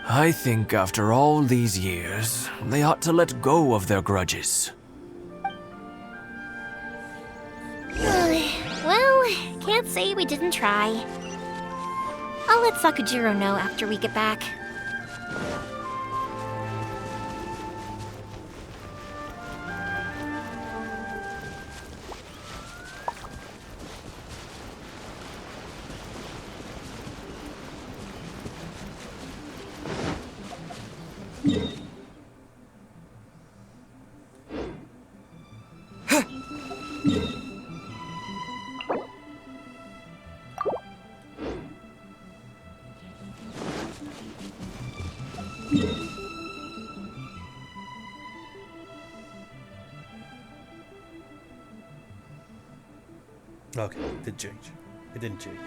I think after all these years, they ought to let go of their grudges. Well, can't say we didn't try. I'll let Sakujiro know after we get back. Okay, it did change. It didn't change.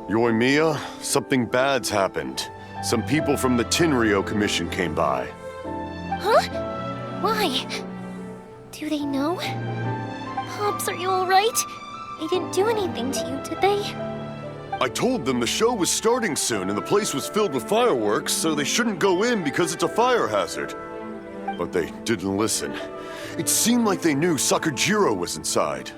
Yoimiya, something bad's happened. Some people from the Tenryou Commission came by. Huh? Why? Do they know? Pops, are you alright? They didn't do anything to you, did they? I told them the show was starting soon and the place was filled with fireworks, so they shouldn't go in because it's a fire hazard. But they didn't listen. It seemed like they knew Sakujiro was inside.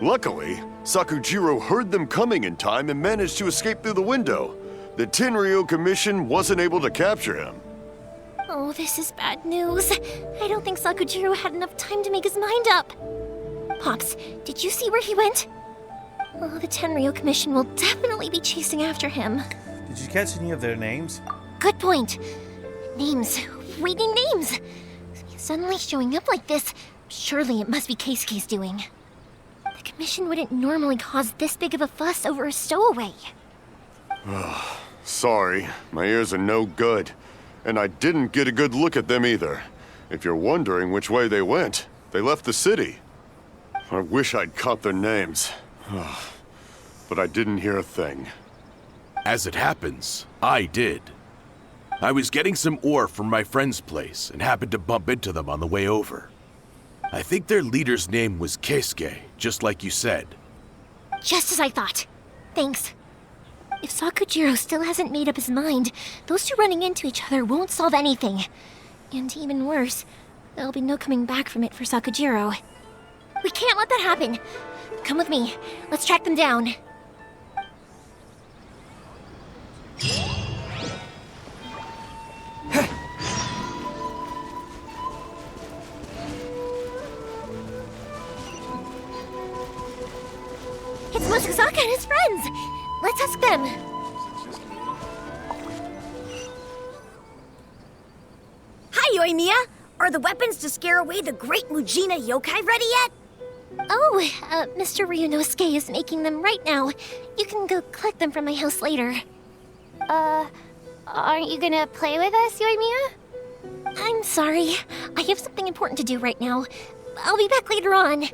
Luckily, Sakujiro heard them coming in time and managed to escape through the window. The Tenryou Commission wasn't able to capture him. Oh, this is bad news. I don't think Sakujiro had enough time to make his mind up. Pops, did you see where he went? Oh, the Tenryou Commission will definitely be chasing after him. Did you catch any of their names? Good point. Names. Reading names. Suddenly showing up like this, surely it must be Keisuke's doing. The Commission wouldn't normally cause this big of a fuss over a stowaway. Sorry, my ears are no good. And I didn't get a good look at them either. If you're wondering which way they went, they left the city. I wish I'd caught their names. But I didn't hear a thing. As it happens, I did. I was getting some ore from my friend's place and happened to bump into them on the way over. I think their leader's name was Keisuke, just like you said. Just as I thought. Thanks. If Sakujiro still hasn't made up his mind, those two running into each other won't solve anything. And even worse, there'll be no coming back from it for Sakujiro. We can't let that happen. Come with me. Let's track them down. It's Mosusaka and his friends! Let's ask them! Hi, Yoimiya! Are the weapons to scare away the great Mujina yokai ready yet? Oh, Mr. Ryunosuke is making them right now. You can go collect them from my house later. Aren't you gonna play with us, Yoimiya? I'm sorry. I have something important to do right now. I'll be back later on.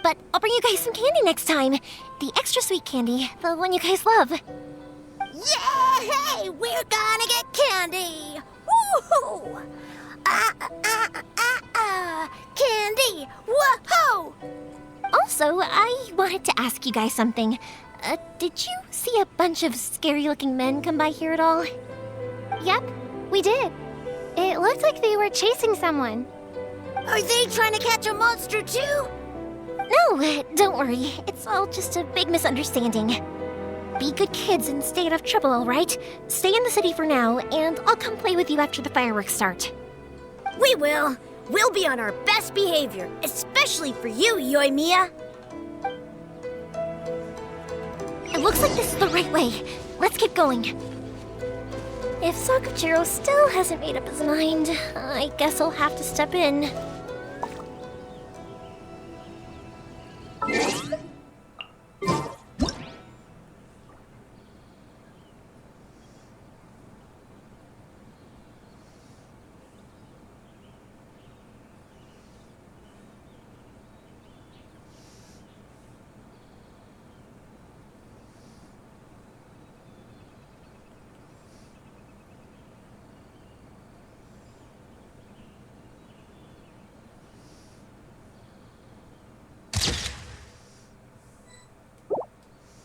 But I'll bring you guys some candy next time. The extra sweet candy, the one you guys love. Yay! We're gonna get candy! Woohoo! Candy! Woohoo! Also, I wanted to ask you guys something. Did you see a bunch of scary-looking men come by here at all? Yep, we did. It looked like they were chasing someone. Are they trying to catch a monster too? No, don't worry. It's all just a big misunderstanding. Be good kids and stay out of trouble, all right? Stay in the city for now, and I'll come play with you after the fireworks start. We will. We'll be on our best behavior, especially for you, Yoimiya. It looks like this is the right way. Let's keep going. If Sakujiro still hasn't made up his mind, I guess I'll have to step in.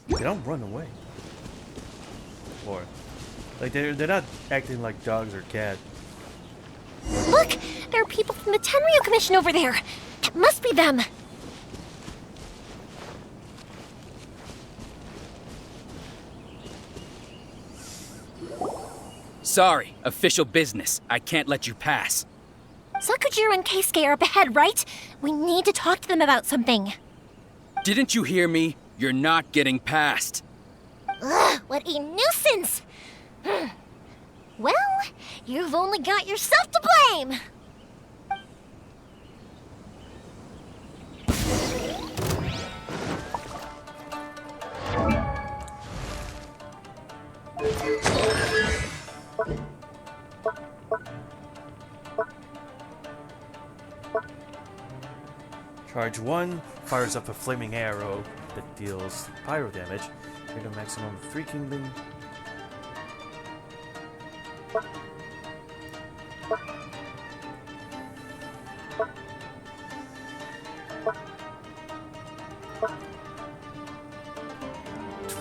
They don't run away. Or, like, they're not acting like dogs or cats. Look! There are people from the Tenryu Commission over there! It must be them! Sorry, official business. I can't let you pass. Sakujiro and Keisuke are up ahead, right? We need to talk to them about something. Didn't you hear me? You're not getting past. Ugh, what a nuisance! Well, you've only got yourself to blame! Charge 1 fires up a flaming arrow that deals pyro damage. Hit a maximum of 3 kindling.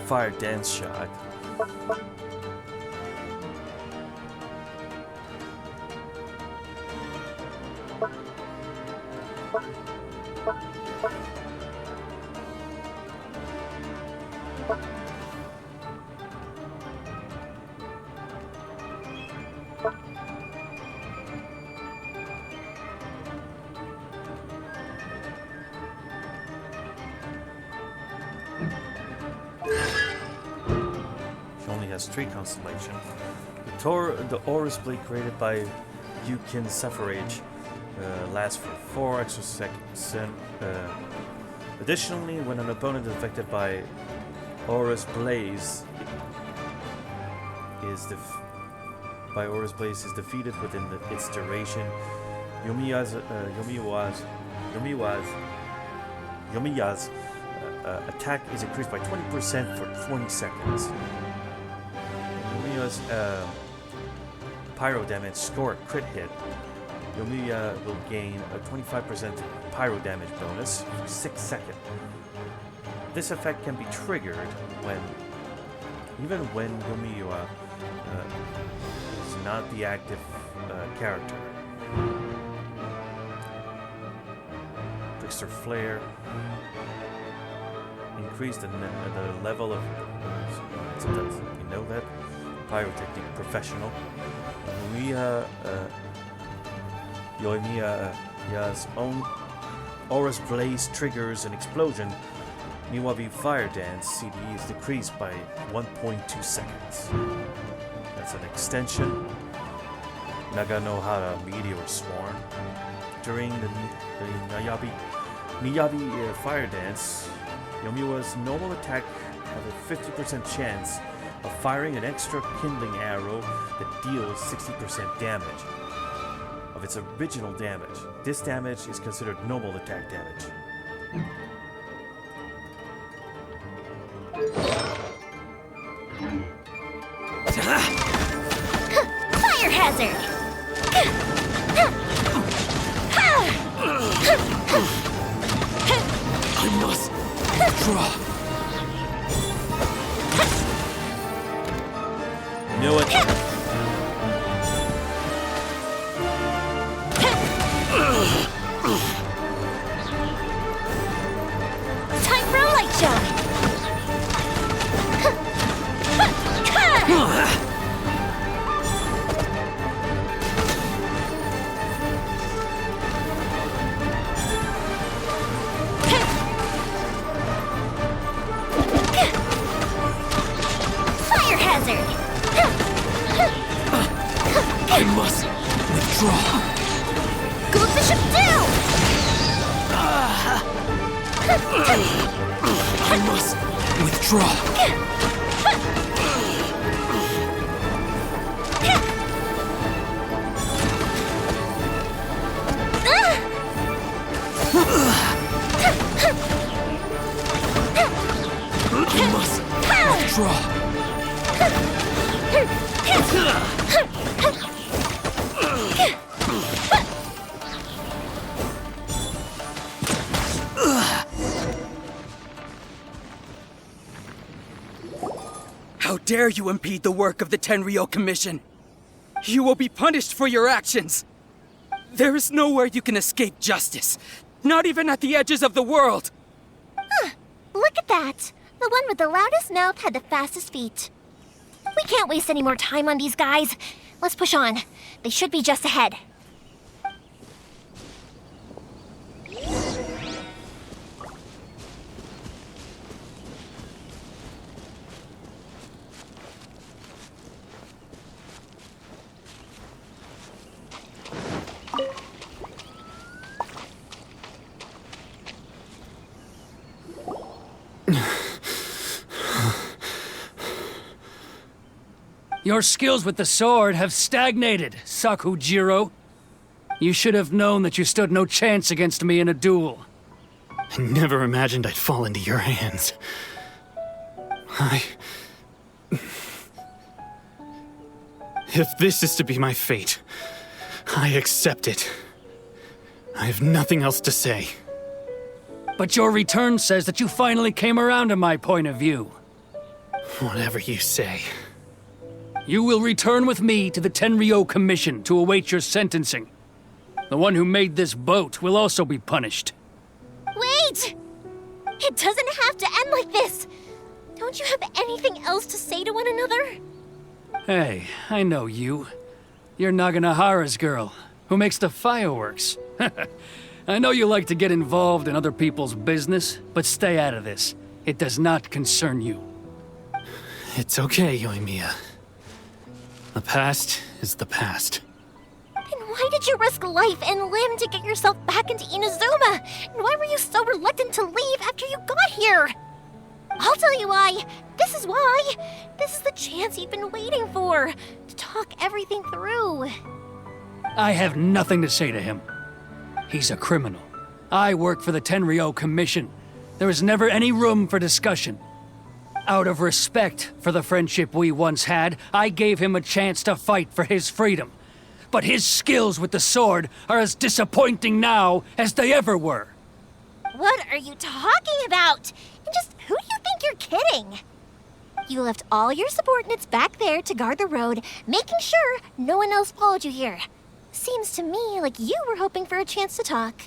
Fire dance shot. Has 3 constellation. The Aorus blade created by Yukin Suffrage lasts for 4 extra seconds. Additionally, when an opponent is affected by Aorus Blaze is defeated within its duration, Yomiya's attack is increased by 20% for 20 seconds. Yomiya's pyro damage score crit hit. Yomiya will gain a 25% pyro damage bonus for 6 seconds. This effect can be triggered even when Yomiya is not the active character. Trickster Flare. Increase the level of sometimes you know that pyrotechnic professional. Yoimiya's own Aorus Blaze triggers an explosion. Miwabi Fire Dance CD is decreased by 1.2 seconds. That's an extension. Naganohara Meteor Swarm. During the Miyabi Fire Dance, Yomiya's normal attack has a 50% chance of firing an extra kindling arrow that deals 60% damage. A of its original damage. This damage is considered normal attack damage. Fire hazard! I must withdraw. Knew it. Time for a light shot! Fire hazard! I must withdraw. Go bishop down! I must withdraw. I must withdraw. How dare you impede the work of the Tenryou Commission? You will be punished for your actions. There is nowhere you can escape justice, not even at the edges of the world. Look at that! The one with the loudest mouth had the fastest feet. We can't waste any more time on these guys. Let's push on. They should be just ahead. Your skills with the sword have stagnated, Sakujiro. You should have known that you stood no chance against me in a duel. I never imagined I'd fall into your hands. If this is to be my fate, I accept it. I have nothing else to say. But your return says that you finally came around to my point of view. Whatever you say. You will return with me to the Tenryou Commission to await your sentencing. The one who made this boat will also be punished. Wait! It doesn't have to end like this! Don't you have anything else to say to one another? Hey, I know you. You're Naganohara's girl, who makes the fireworks. I know you like to get involved in other people's business, but stay out of this. It does not concern you. It's okay, Yoimiya. The past is the past. Then why did you risk life and limb to get yourself back into Inazuma? And why were you so reluctant to leave after you got here? I'll tell you why. This is why. This is the chance you've been waiting for. To talk everything through. I have nothing to say to him. He's a criminal. I work for the Tenryou Commission. There is never any room for discussion. Out of respect for the friendship we once had, I gave him a chance to fight for his freedom. But his skills with the sword are as disappointing now as they ever were. What are you talking about? And just who do you think you're kidding? You left all your subordinates back there to guard the road, making sure no one else followed you here. Seems to me like you were hoping for a chance to talk.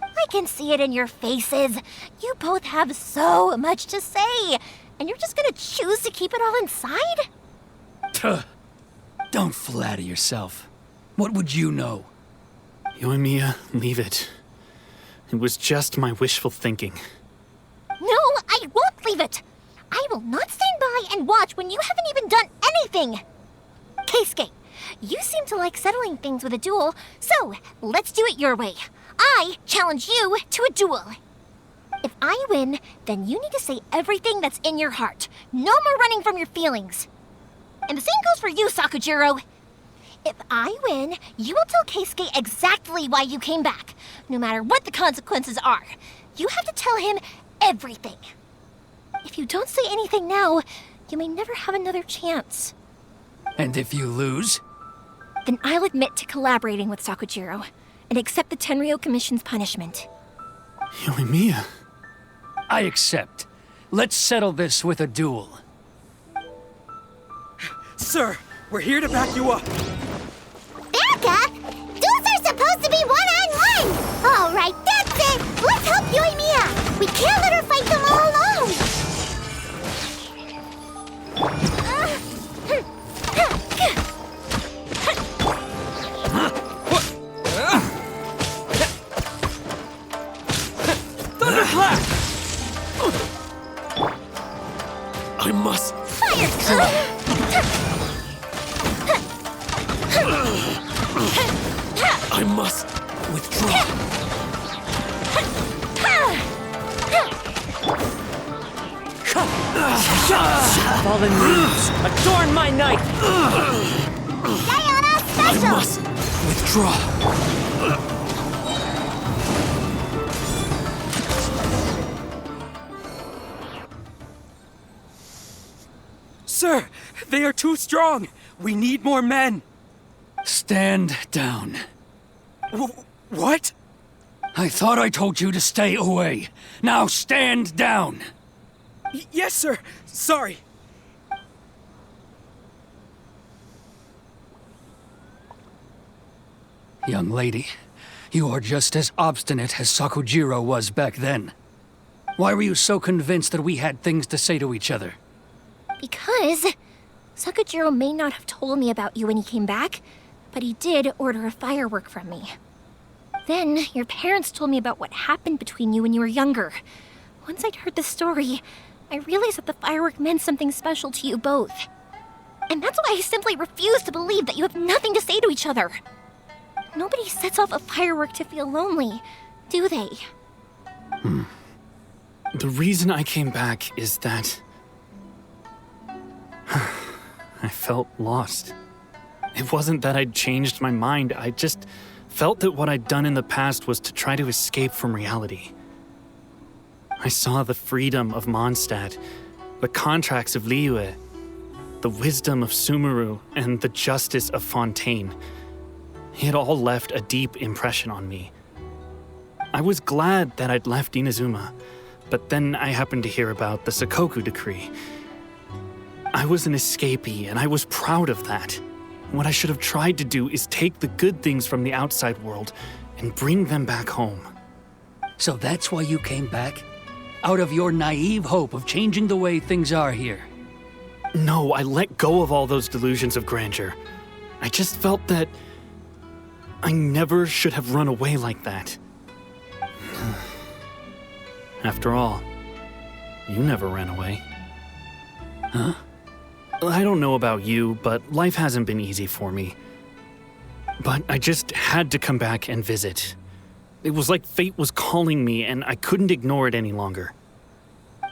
I can see it in your faces. You both have so much to say, and you're just gonna choose to keep it all inside? Tuh. Don't flatter yourself. What would you know? Yoimiya, leave it. It was just my wishful thinking. No, I won't leave it. I will not stand by and watch when you haven't even done anything. Keisuke, you seem to like settling things with a duel, so let's do it your way. I challenge you to a duel. If I win, then you need to say everything that's in your heart. No more running from your feelings. And the same goes for you, Sakujiro. If I win, you will tell Keisuke exactly why you came back, no matter what the consequences are. You have to tell him everything. If you don't say anything now, you may never have another chance. And if you lose? Then I'll admit to collaborating with Sakujiro and accept the Tenryou Commission's punishment. Yoimiya. I accept. Let's settle this with a duel. Sir, we're here to back you up. Back up? Duels are supposed to be one-on-one! All right, that's it! Let's help Yoimiya! We can't let her fight them all alone! Thunderclap! I must... I must withdraw. Fallen leaves, adorn my knife! I must withdraw. Sir, they are too strong. We need more men. Stand down. What? I thought I told you to stay away. Now stand down. Yes, sir. Sorry. Young lady, you are just as obstinate as Sakujiro was back then. Why were you so convinced that we had things to say to each other? Because Sakujiro may not have told me about you when he came back, but he did order a firework from me. Then, your parents told me about what happened between you when you were younger. Once I'd heard the story, I realized that the firework meant something special to you both. And that's why I simply refuse to believe that you have nothing to say to each other. Nobody sets off a firework to feel lonely, do they? The reason I came back is that... I felt lost. It wasn't that I'd changed my mind, I just felt that what I'd done in the past was to try to escape from reality. I saw the freedom of Mondstadt, the contracts of Liyue, the wisdom of Sumeru, and the justice of Fontaine. It all left a deep impression on me. I was glad that I'd left Inazuma, but then I happened to hear about the Sakoku decree. I was an escapee, and I was proud of that. What I should have tried to do is take the good things from the outside world and bring them back home. So that's why you came back? Out of your naive hope of changing the way things are here? No, I let go of all those delusions of grandeur. I just felt that I never should have run away like that. After all, you never ran away. Huh? I don't know about you, but life hasn't been easy for me. But I just had to come back and visit. It was like fate was calling me, and I couldn't ignore it any longer.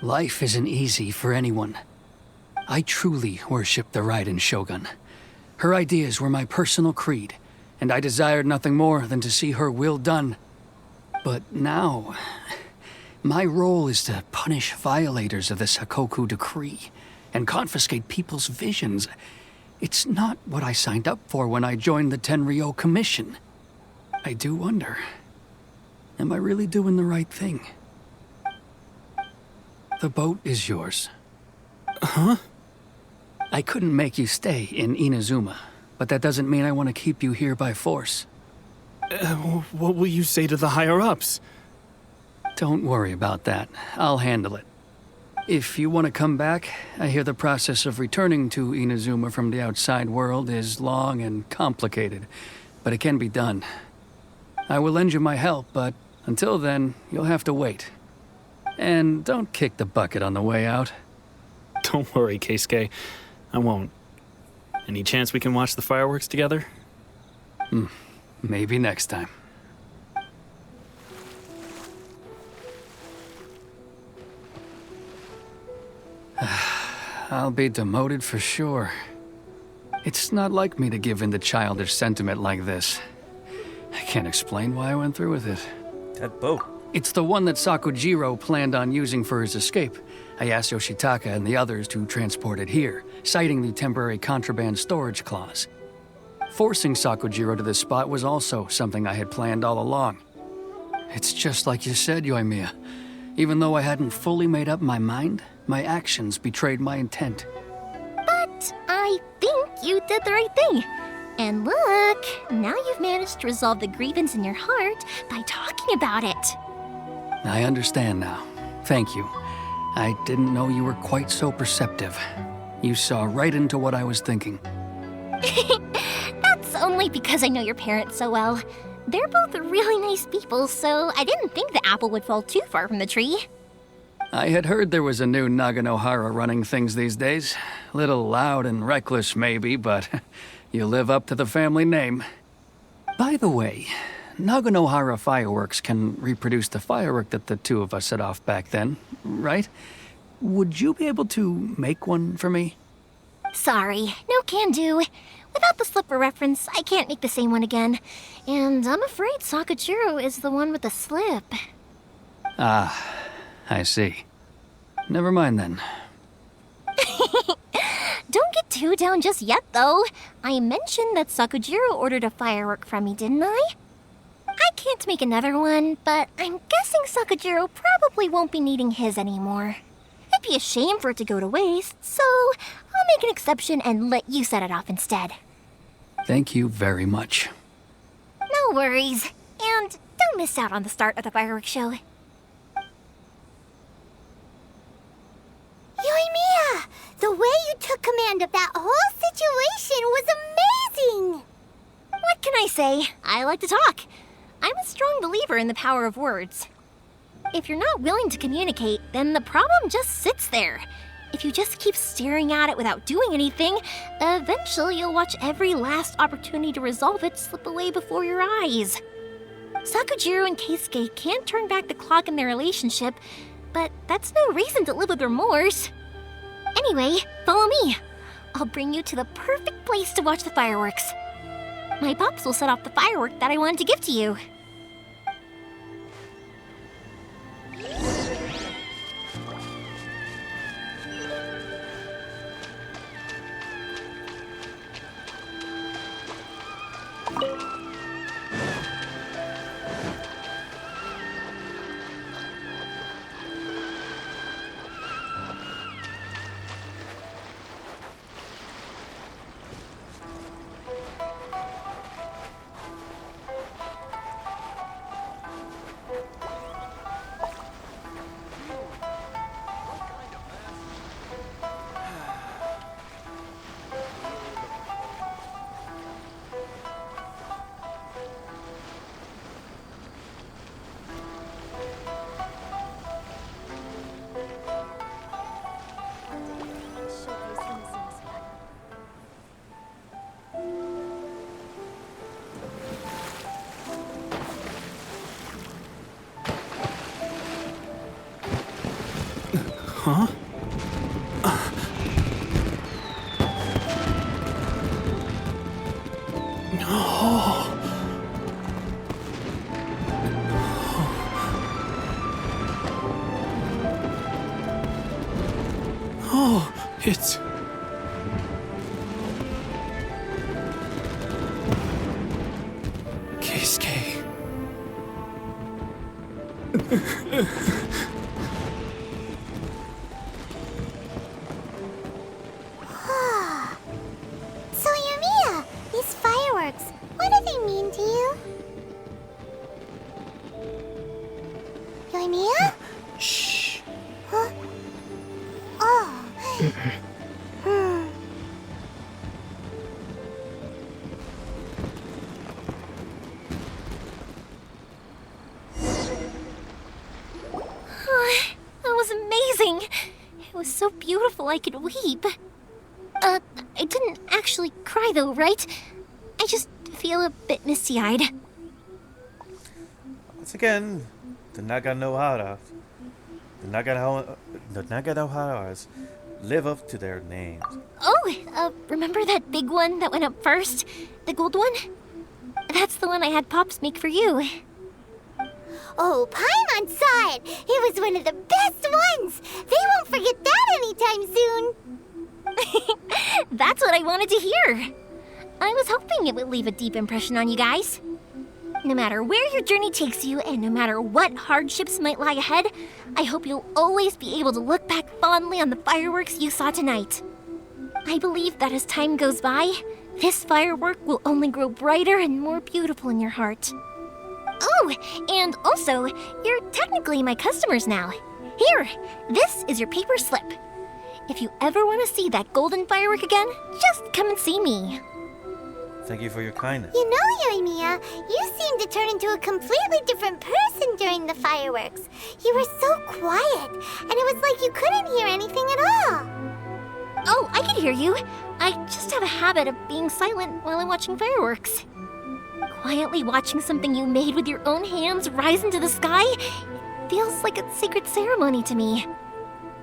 Life isn't easy for anyone. I truly worship the Raiden Shogun. Her ideas were my personal creed, and I desired nothing more than to see her will done. But now, my role is to punish violators of the Sakoku decree and confiscate people's visions. It's not what I signed up for when I joined the Tenryou Commission. I do wonder, am I really doing the right thing? The boat is yours. Huh? I couldn't make you stay in Inazuma, but that doesn't mean I want to keep you here by force. What will you say to the higher-ups? Don't worry about that. I'll handle it. If you want to come back, I hear the process of returning to Inazuma from the outside world is long and complicated, but it can be done. I will lend you my help, but until then, you'll have to wait. And don't kick the bucket on the way out. Don't worry, Keisuke. I won't. Any chance we can watch the fireworks together? Maybe next time. I'll be demoted for sure. It's not like me to give in to childish sentiment like this. I can't explain why I went through with it. That boat. It's the one that Sakujiro planned on using for his escape. I asked Yoshitaka and the others to transport it here, citing the temporary contraband storage clause. Forcing Sakujiro to this spot was also something I had planned all along. It's just like you said, Yoimiya. Even though I hadn't fully made up my mind, my actions betrayed my intent. But I think you did the right thing. And look, now you've managed to resolve the grievance in your heart by talking about it. I understand now. Thank you. I didn't know you were quite so perceptive. You saw right into what I was thinking. That's only because I know your parents so well. They're both really nice people, so I didn't think the apple would fall too far from the tree. I had heard there was a new Naganohara running things these days. Little loud and reckless, maybe, but you live up to the family name. By the way, Naganohara fireworks can reproduce the firework that the two of us set off back then, right? Would you be able to make one for me? Sorry, no can do. Without the slipper reference, I can't make the same one again. And I'm afraid Sakujiro is the one with the slip. Ah, I see. Never mind then. Don't get too down just yet, though. I mentioned that Sakujiro ordered a firework from me, didn't I? I can't make another one, but I'm guessing Sakujiro probably won't be needing his anymore. It'd be a shame for it to go to waste, so I'll make an exception and let you set it off instead. Thank you very much. No worries. And don't miss out on the start of the fireworks show. Yoimiya! The way you took command of that whole situation was amazing! What can I say? I like to talk. I'm a strong believer in the power of words. If you're not willing to communicate, then the problem just sits there. If you just keep staring at it without doing anything, eventually you'll watch every last opportunity to resolve it slip away before your eyes. Sakujiro and Keisuke can't turn back the clock in their relationship, but that's no reason to live with remorse. Anyway, follow me. I'll bring you to the perfect place to watch the fireworks. My pups will set off the firework that I wanted to give to you. Huh? Oh, it's... Keisuke. So, Yoimiya, these fireworks, what do they mean to you? Yoimiya? Shh. Huh? Oh. That was amazing. It was so beautiful I could weep. I didn't actually cry though, right? I just feel a bit misty-eyed. Once again, the Naganoharas live up to their names. Oh, remember that big one that went up first? The gold one? That's the one I had Pops make for you. Oh, Paimon saw it! It was one of the best ones! They won't forget that anytime soon! That's what I wanted to hear. I was hoping it would leave a deep impression on you guys. No matter where your journey takes you, and no matter what hardships might lie ahead, I hope you'll always be able to look back fondly on the fireworks you saw tonight. I believe that as time goes by, this firework will only grow brighter and more beautiful in your heart. Oh, and also, you're technically my customers now. Here, this is your paper slip. If you ever want to see that golden firework again, just come and see me. Thank you for your kindness. You know, Yoimiya, you seemed to turn into a completely different person during the fireworks. You were so quiet, and it was like you couldn't hear anything at all. Oh, I can hear you. I just have a habit of being silent while I'm watching fireworks. Quietly watching something you made with your own hands rise into the sky feels like a sacred ceremony to me.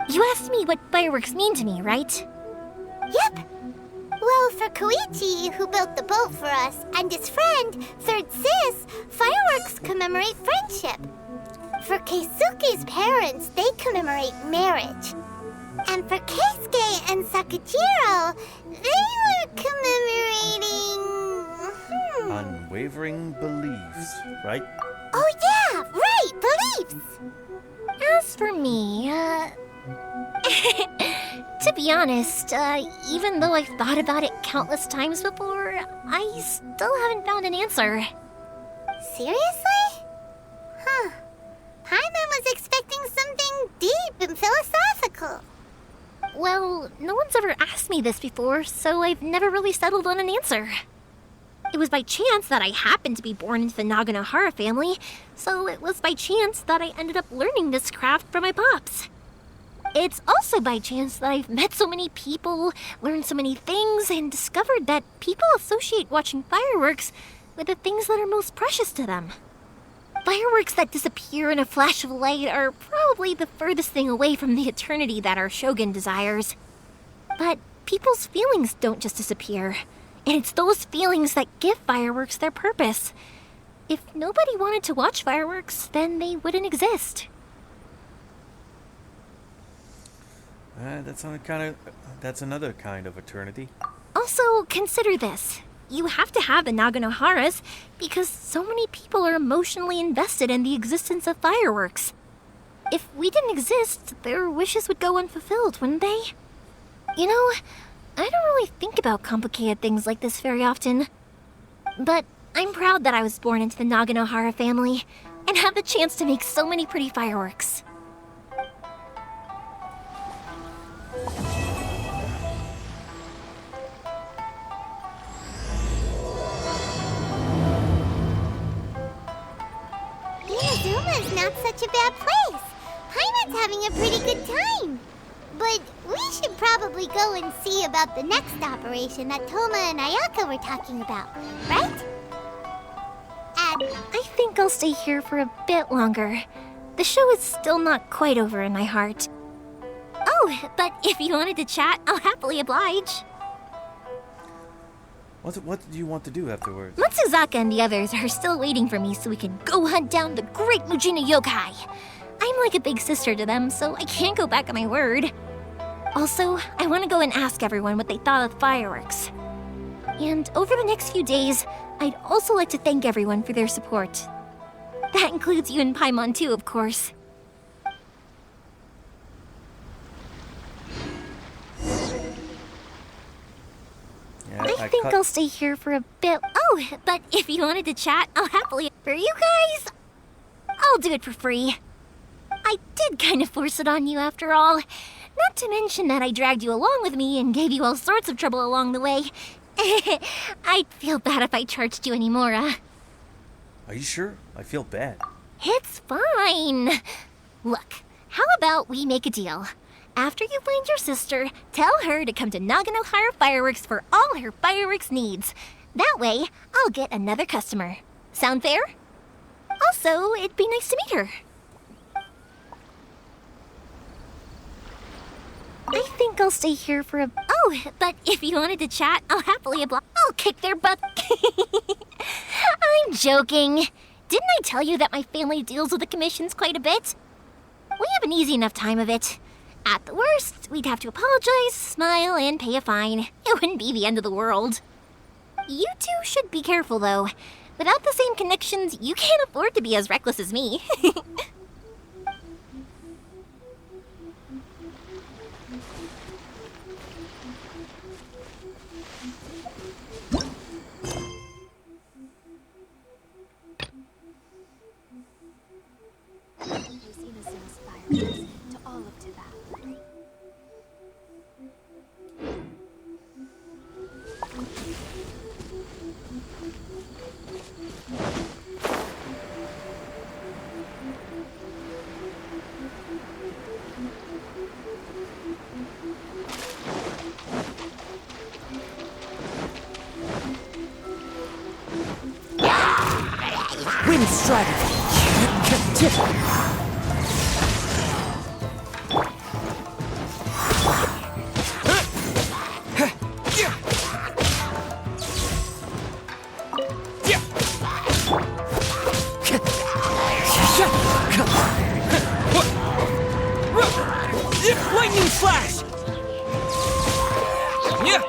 You asked me what fireworks mean to me, right? Yep. Well, for Koichi, who built the boat for us, and his friend, Third Sis, fireworks commemorate friendship. For Keisuke's parents, they commemorate marriage. And for Keisuke and Sakajiro, they were commemorating... Unwavering beliefs, right? Oh yeah, right, beliefs! As for me, to be honest, even though I've thought about it countless times before, I still haven't found an answer. Seriously? Huh. Paimon was expecting something deep and philosophical. Well, no one's ever asked me this before, so I've never really settled on an answer. It was by chance that I happened to be born into the Naganohara family, so it was by chance that I ended up learning this craft from my pops. It's also by chance that I've met so many people, learned so many things, and discovered that people associate watching fireworks with the things that are most precious to them. Fireworks that disappear in a flash of light are probably the furthest thing away from the eternity that our shogun desires. But people's feelings don't just disappear, and it's those feelings that give fireworks their purpose. If nobody wanted to watch fireworks, then they wouldn't exist. That's another kind of eternity. Also, consider this. You have to have the Naganoharas because so many people are emotionally invested in the existence of fireworks. If we didn't exist, their wishes would go unfulfilled, wouldn't they? You know, I don't really think about complicated things like this very often. But I'm proud that I was born into the Naganohara family and have the chance to make so many pretty fireworks. Inazuma's not such a bad place. Paimon's having a pretty good time. But we should probably go and see about the next operation that Toma and Ayaka were talking about, right? I think I'll stay here for a bit longer. The show is still not quite over in my heart. Oh, but if you wanted to chat, I'll happily oblige. What do you want to do afterwards? Matsuzaka and the others are still waiting for me so we can go hunt down the great Mujina yokai. I'm like a big sister to them, so I can't go back on my word. Also, I want to go and ask everyone what they thought of the fireworks. And over the next few days, I'd also like to thank everyone for their support. That includes you and Paimon too, of course. I think I'll stay here for a bit. Oh, but if you wanted to chat, I'll happily... For you guys, I'll do it for free. I did kind of force it on you after all. Not to mention that I dragged you along with me and gave you all sorts of trouble along the way. I'd feel bad if I charged you anymore, Are you sure? I feel bad. It's fine. Look, how about we make a deal? After you find your sister, tell her to come to Naganohara Fireworks for all her fireworks needs. That way, I'll get another customer. Sound fair? Also, it'd be nice to meet her. I think I'll stay here for a... Oh, but if you wanted to chat, I'll happily oblige. I'll kick their butt. I'm joking. Didn't I tell you that my family deals with the commissions quite a bit? We have an easy enough time of it. At the worst, we'd have to apologize, smile, and pay a fine. It wouldn't be the end of the world. You two should be careful, though. Without the same connections, you can't afford to be as reckless as me. To all of Tibet. Wind Strider! Lightning Flash! Yeah!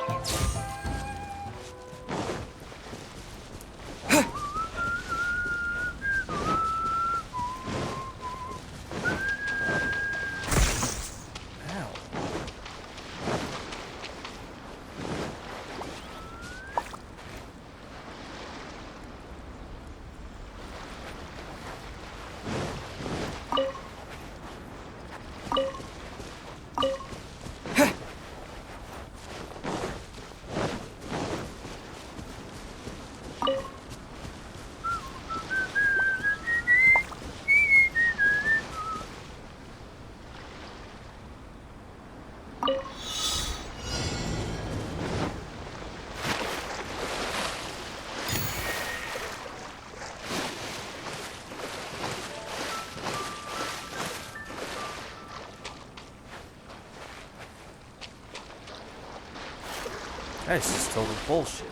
This is total bullshit.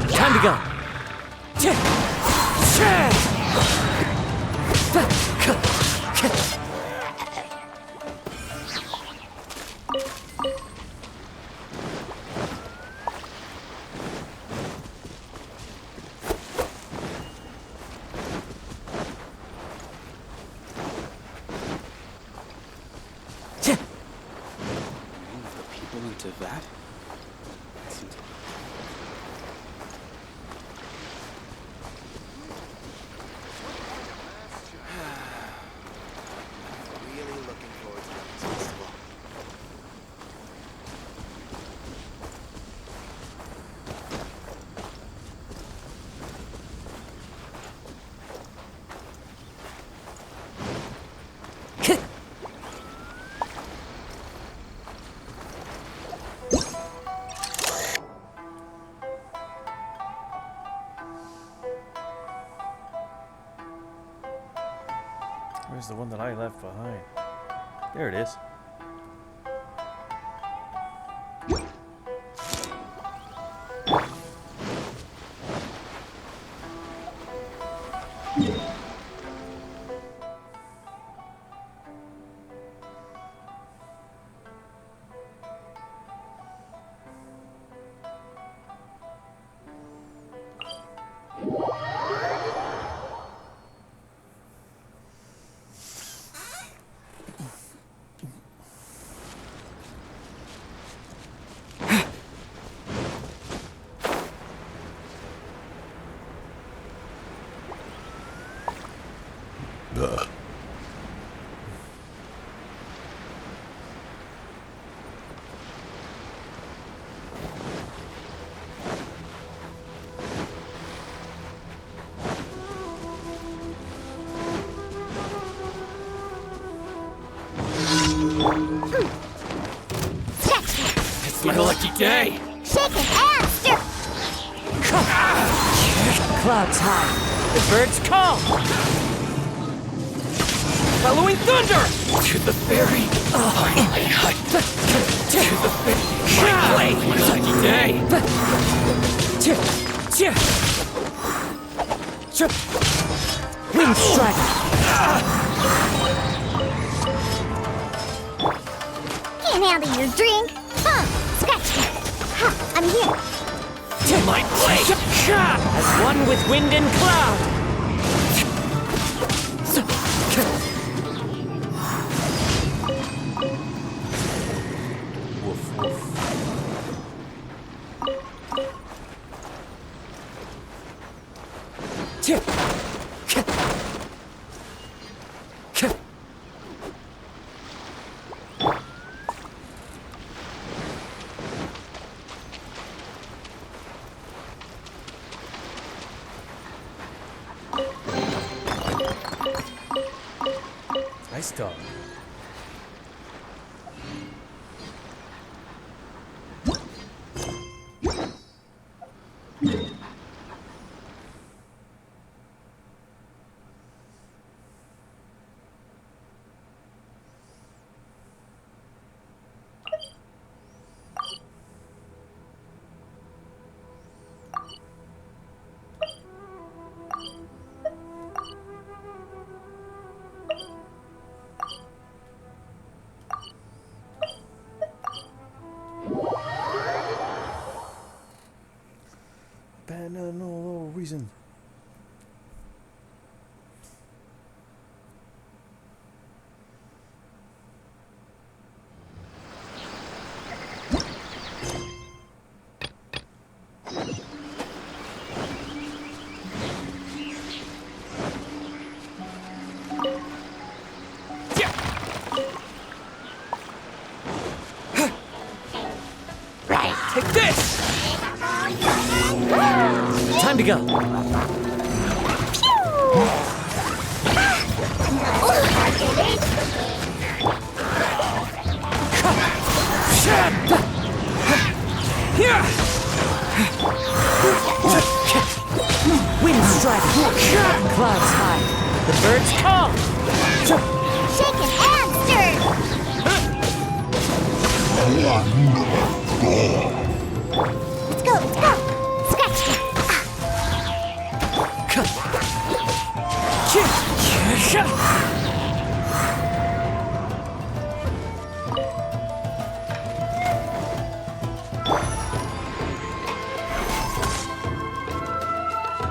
Time to go. Into that? Really looking forward to this festival. Where's the one that I left behind? There it is. It's my lucky day. Shake it and stir. Clouds high. The birds call. Following thunder! To the fairy! To the fairy! My blade! My lucky day! Wind strike. Can't handle your drink. Scratch me. I'm here. To my blade! As one with wind and cloud. Woof, woof. Nice dog. No reason. Take this! Time to go. Wind strike. Clouds high. The birds call. Shake it and stir. Let's go, let's go. Scratch me.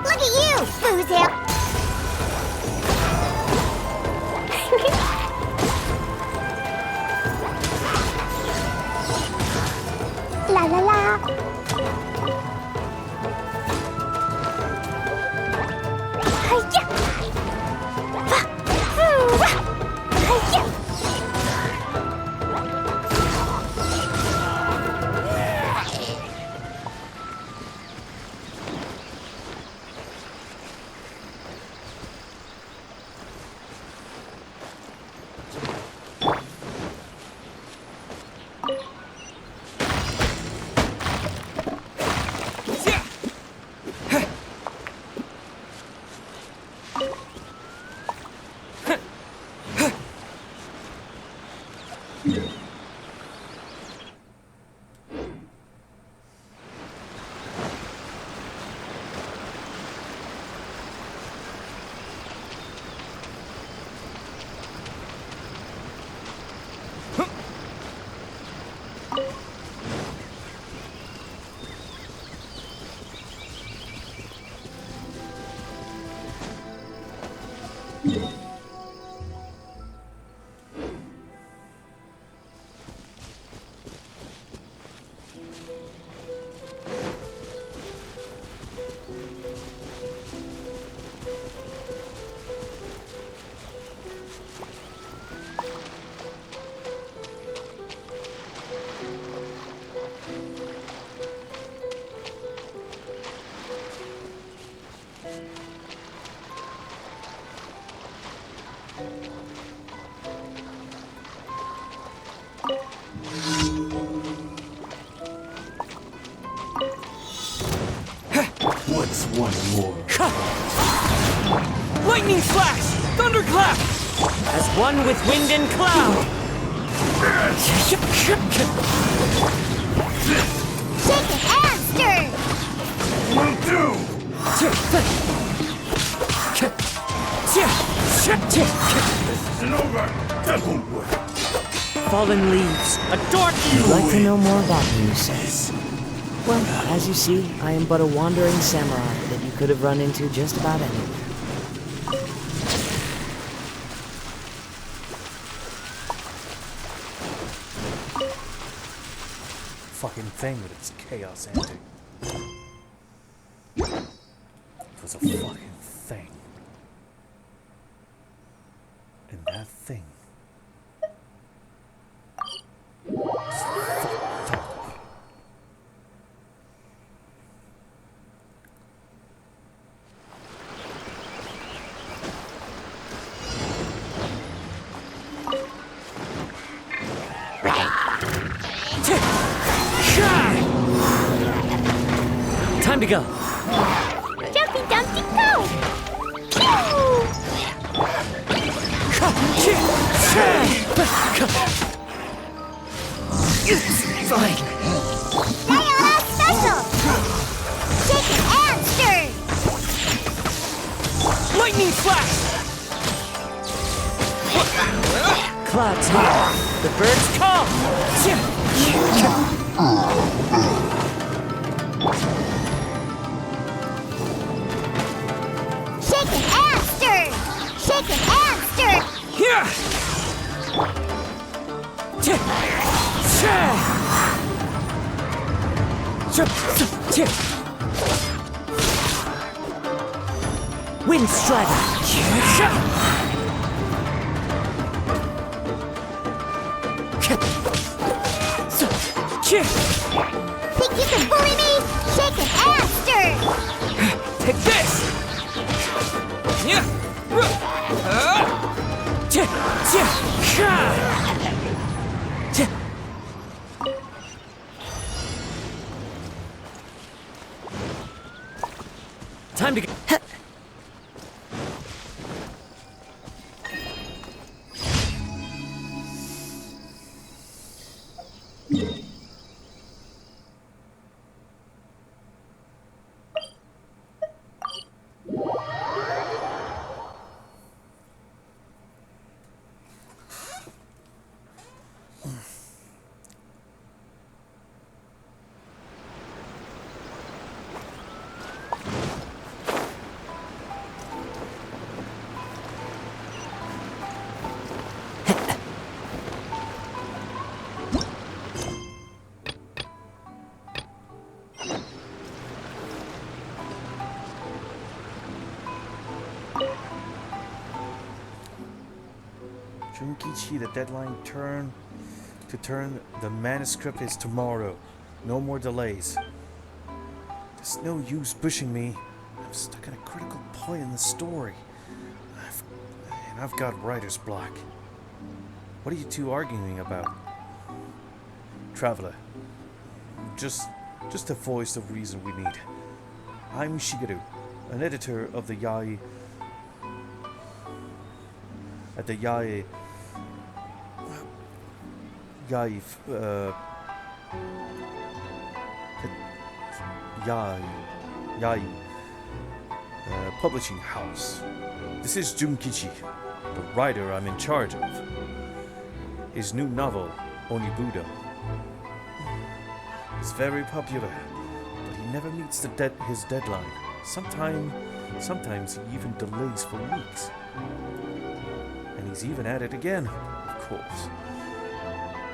Look at you, Foozip. What's one more? Lightning slash! Thunderclap! As one with wind and cloud! Shake it and stir! Will do! This isn't over! Devilwood! Fallen leaves, a dark You'd like to know more about me, you say? Well, as you see, I am but a wandering samurai that you could have run into just about anywhere. Fucking thing with its chaos ending. It was a fucking thing. And that thing is fucked up. Time to go. Jumpy Dumpty go! Fine. Sayonara special! Shake it and stir! Lightning slash! Clouds high. The birds come. Shake it and stir! Shake it and stir! Here! Wind strider. Think you can bully me? Shake it and stir! Take this! Time to go. Junkichi, the deadline to turn the manuscript is tomorrow. No more delays. There's no use pushing me. I'm stuck at a critical point in the story. I've got writer's block. What are you two arguing about? Traveler. Just to voice the reason we need. I'm Shigeru, an editor of the Yai publishing house. This is Junkichi, the writer I'm in charge of. His new novel, Onibudo, is very popular, but he never meets his deadline. Sometimes he even delays for weeks. And he's even at it again, of course.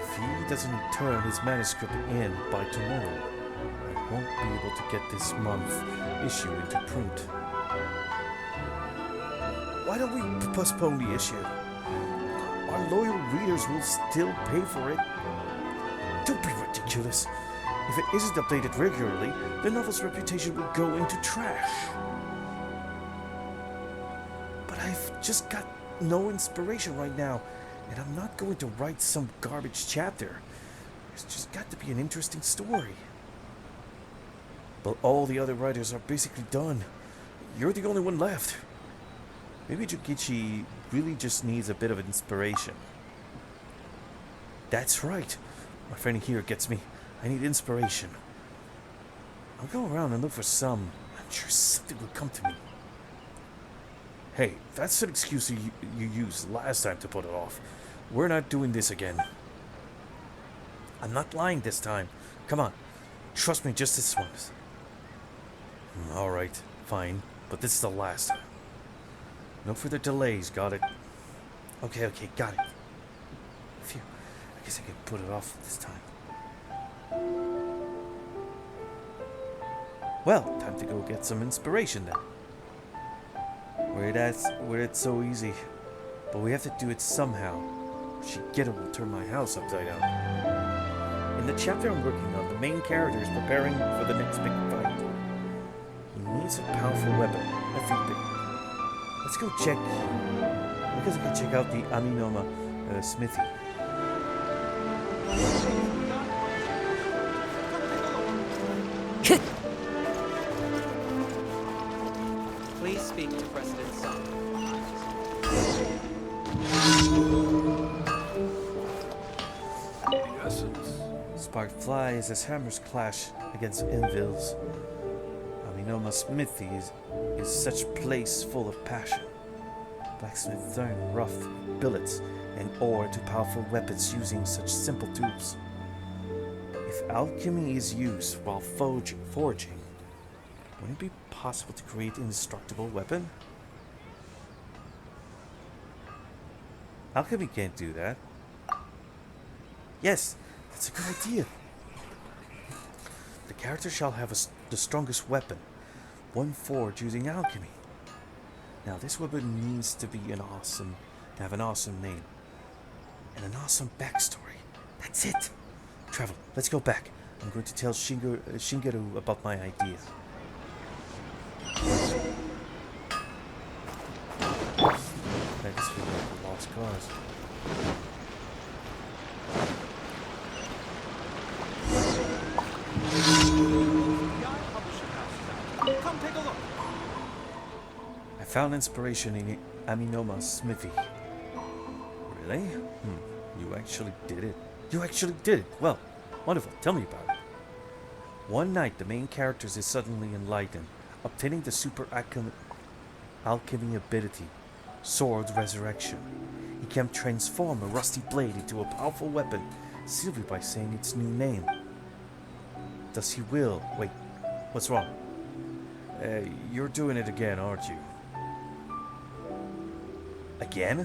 If he doesn't turn his manuscript in by tomorrow, I won't be able to get this month's issue into print. Why don't we postpone the issue? Our loyal readers will still pay for it. Don't be ridiculous. If it isn't updated regularly, the novel's reputation will go into trash. But I've just got no inspiration right now, And I'm not going to write some garbage chapter. There's just got to be an interesting story. But all the other writers are basically done. You're the only one left. Maybe Jukichi really just needs a bit of inspiration. That's right. My friend here gets me. I need inspiration. I'll go around and look for some. I'm sure something will come to me. Hey, that's an excuse you used last time to put it off. We're not doing this again. I'm not lying this time. Come on. Trust me just this once. Alright, fine. But this is the last time. No further delays, got it? Okay, got it. Phew. I guess I could put it off this time. Well, time to go get some inspiration then. Where it's so easy. But we have to do it somehow. Shigeru will turn my house upside down. In the chapter I'm working on, the main character is preparing for the next big fight. He needs a powerful weapon. I think that... Let's go check... I guess I can check out the Aminoma smithy. Please speak to President Song. Spark flies as hammers clash against anvils. Aminoma smithy is such place full of passion. Blacksmiths turn rough billets and ore to powerful weapons using such simple tools. If alchemy is used while forging, wouldn't it be possible to create an indestructible weapon? Alchemy can't do that. Yes, that's a good idea. The character shall have the strongest weapon, one forged using alchemy. Now this weapon needs to have an awesome name, and an awesome backstory. That's it. Travel, let's go back. I'm going to tell Shigeru about my idea. I just feel like we lost cause. Come take a look. I found inspiration in Aminoma's smithy. Really? You actually did it. You actually did it. Well, wonderful. Tell me about it. One night, the main character is suddenly enlightened, obtaining the super alchemy ability, Sword Resurrection. He can transform a rusty blade into a powerful weapon simply by saying its new name. Does he will? Wait, what's wrong? You're doing it again, aren't you? Again?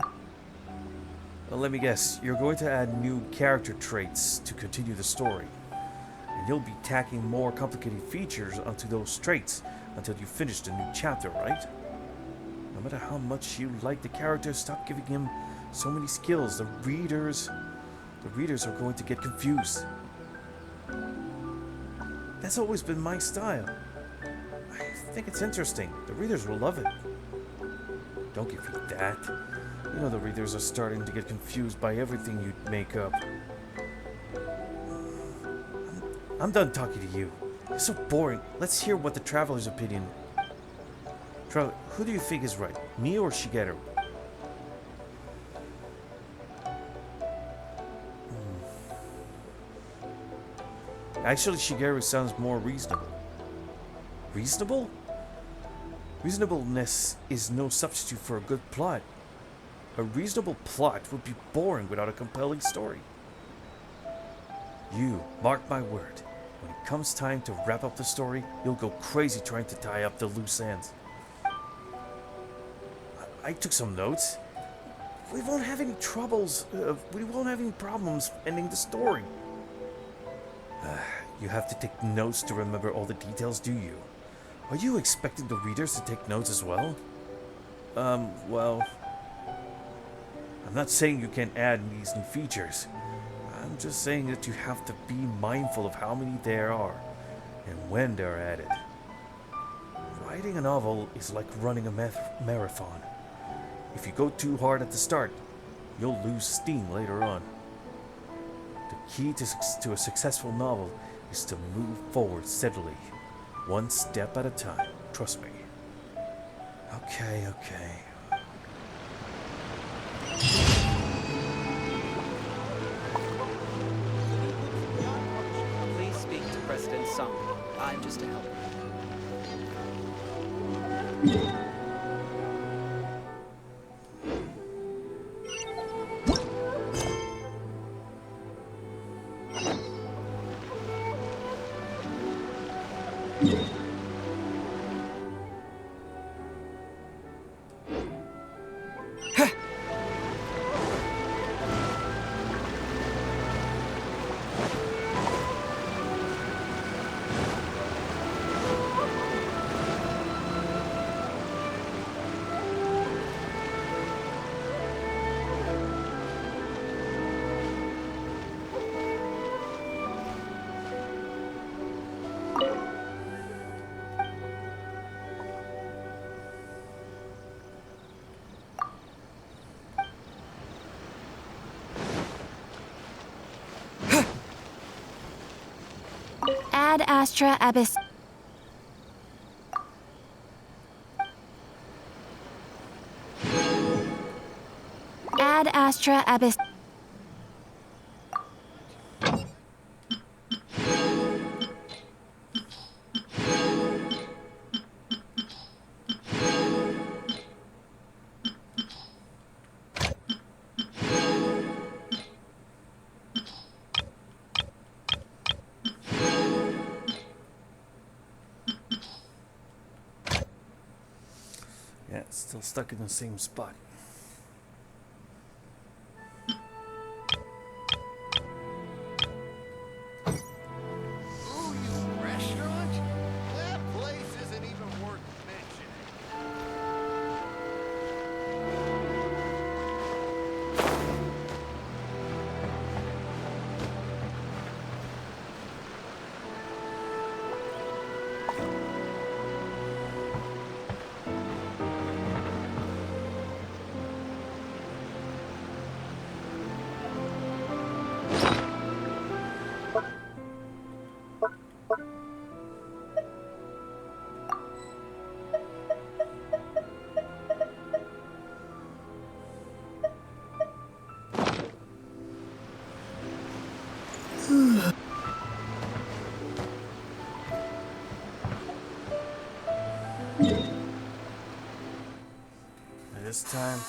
Well, let me guess. You're going to add new character traits to continue the story. And you'll be tacking more complicated features onto those traits until you finish the new chapter, right? No matter how much you like the character, stop giving him so many skills. The readers are going to get confused. That's always been my style. I think it's interesting. The readers will love it. Don't give me that. You know the readers are starting to get confused by everything you make up. I'm done talking to you. You're so boring. Let's hear what the Traveler's opinion. Traveler, who do you think is right? Me or Shigeru? Actually, Shigeru sounds more reasonable. Reasonable? Reasonableness is no substitute for a good plot. A reasonable plot would be boring without a compelling story. You, mark my word, when it comes time to wrap up the story, you'll go crazy trying to tie up the loose ends. I took some notes. We won't have any troubles. We won't have any problems ending the story. You have to take notes to remember all the details, do you? Are you expecting the readers to take notes as well? Well... I'm not saying you can't add these new features. I'm just saying that you have to be mindful of how many there are, and when they're added. Writing a novel is like running a marathon. If you go too hard at the start, you'll lose steam later on. The key to a successful novel is to move forward steadily, one step at a time. Trust me. Okay. Please speak to President Song. I'm just a helper. Ad Astra Abyss. Ad Astra Abyss. Yeah, it's still stuck in the same spot. Ooh, you restaurant? That place isn't even worth mentioning. And this time,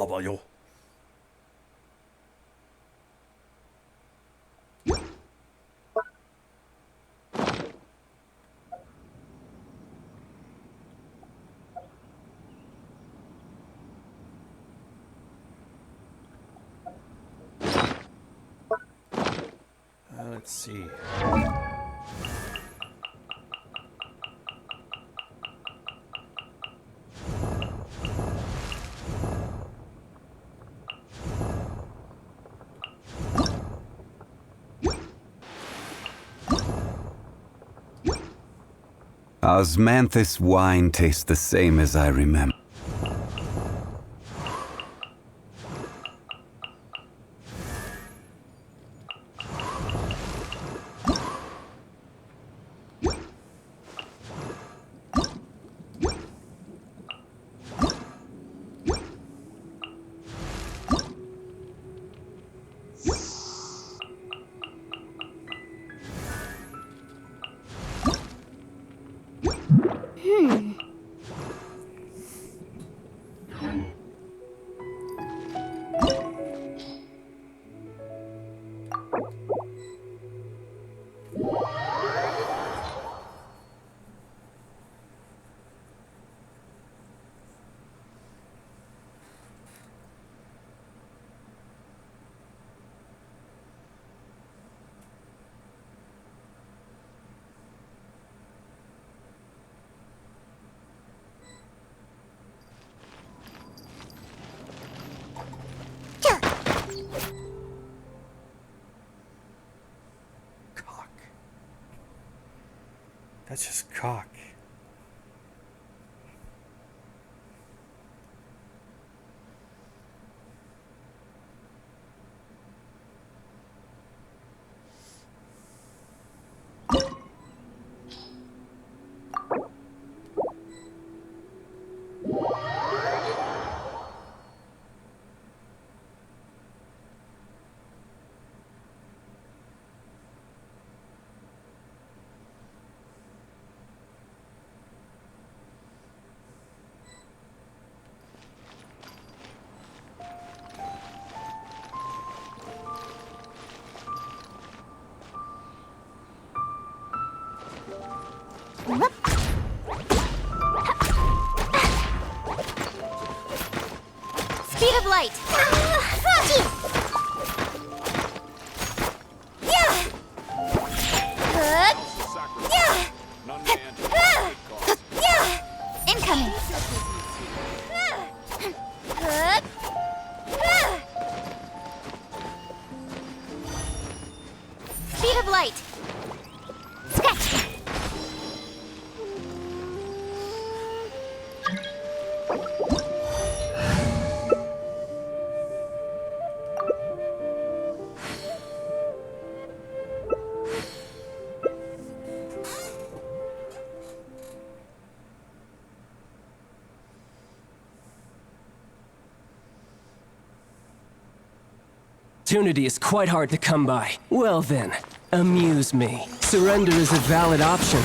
봐봐요. Let's see. Osmanthus wine tastes the same as I remember. That's just cock. Speed of light. Incoming. Speed of light. Sketch. Opportunity is quite hard to come by. Well then, amuse me. Surrender is a valid option.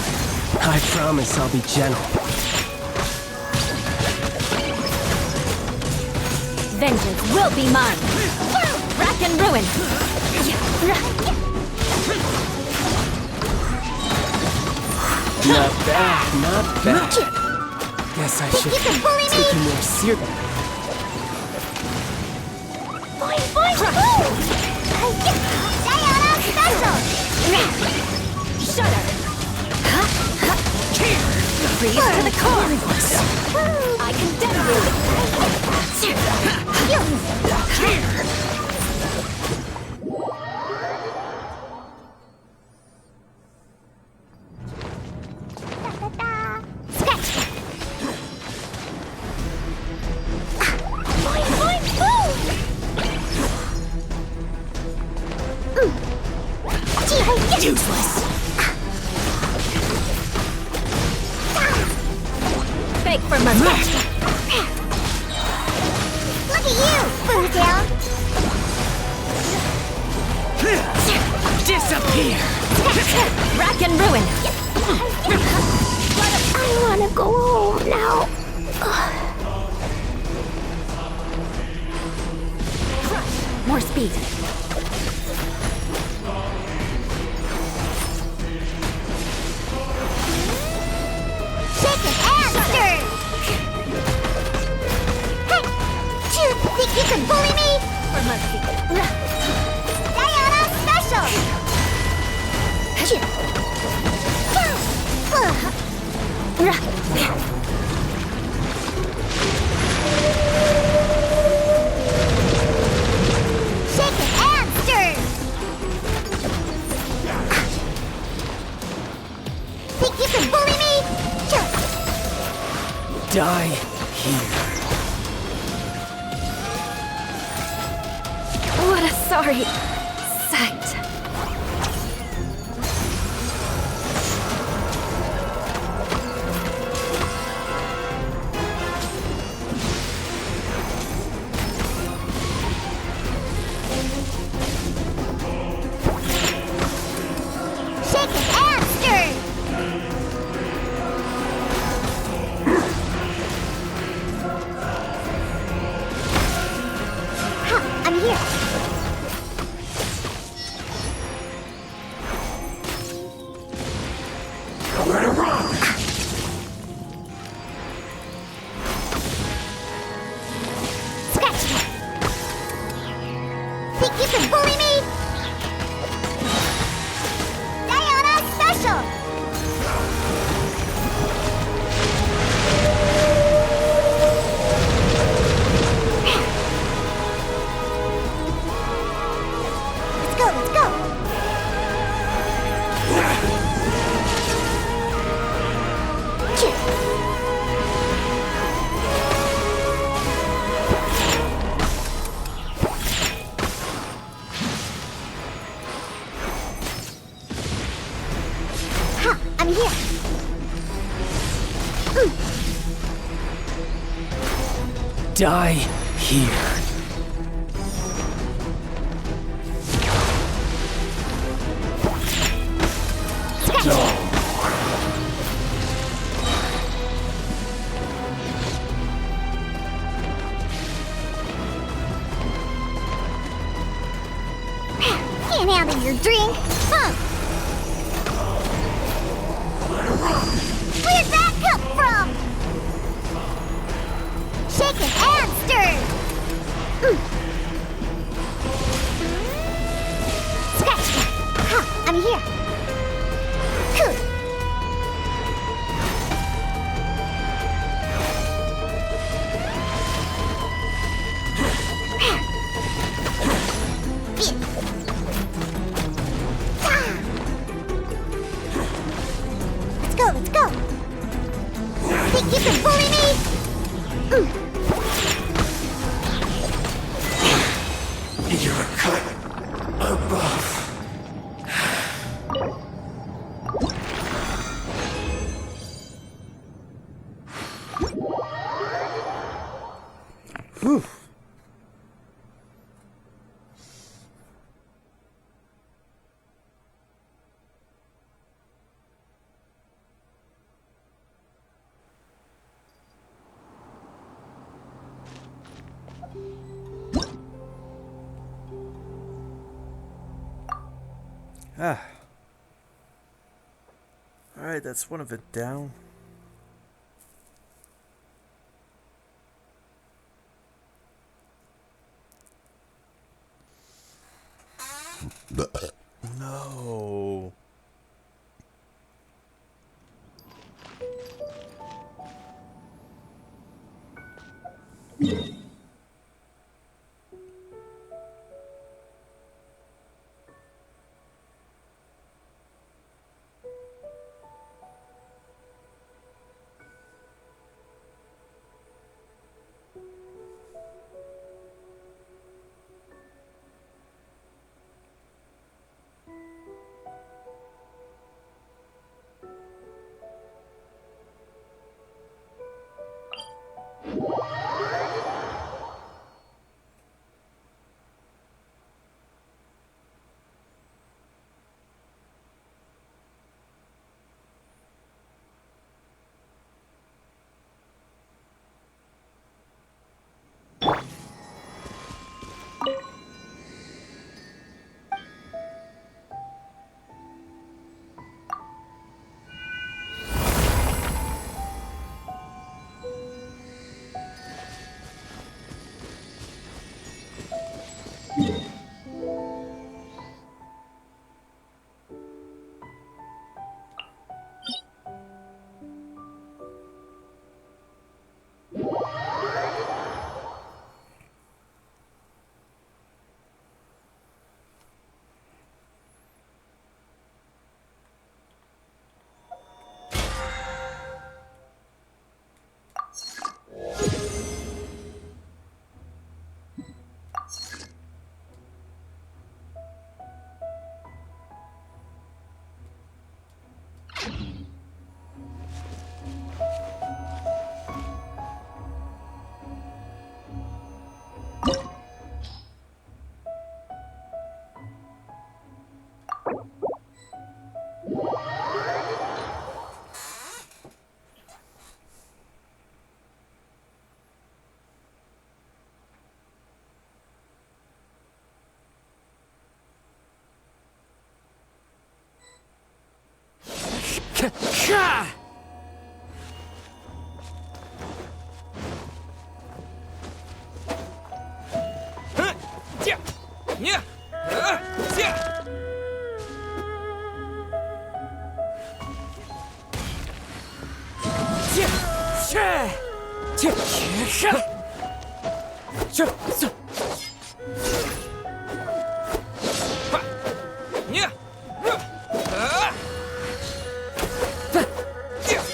I promise I'll be gentle. Vengeance will be mine. Rack and ruin. Not bad, not bad. Guess I should take you more seriously. Sayonara special! Shudder! Freeze to the core! I condemn Useless! Beg for my match! Look at you! more speed. Shake it and stir! Hey! You think you can bully me? For months. Diana Special! Shake it and stir! Think you can bully me? Die here. What a sorry sight. Shake it and stir! I'm here. Let it run! Scratch me. Think you can bully me? Diana Special! Let's go, let's go! Ha! I'm here! Die here. Can't handle your drink! Huh! Where'd that come from? Shake it and stir! Scratch me! Ha! I'm here! Cool! Let's go, let's go! Think you can bully me? You're cut above. Whew. Ah. Alright, that's one of it down. No.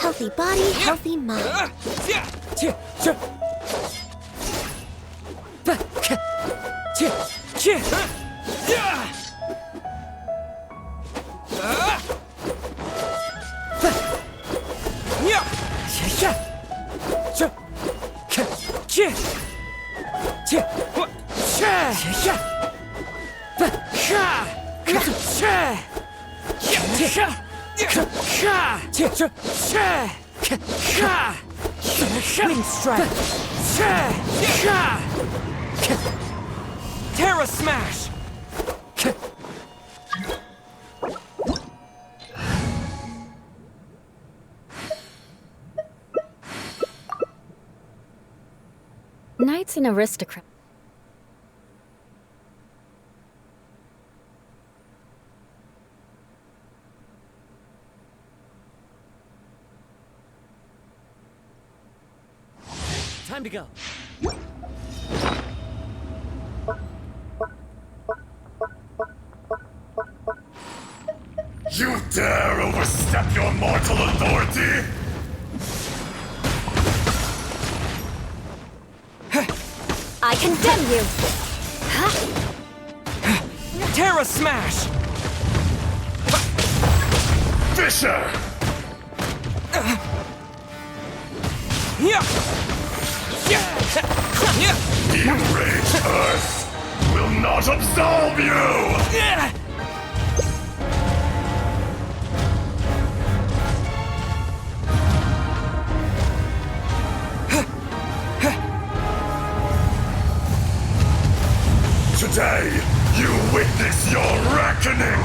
Healthy body, healthy mind. Wind strike. Terra smash. Knight's an aristocrat. Time to go. You dare overstep your mortal authority? I condemn you! Terra smash! Fisher! The enraged Earth will not absolve you! Today, you witness your reckoning!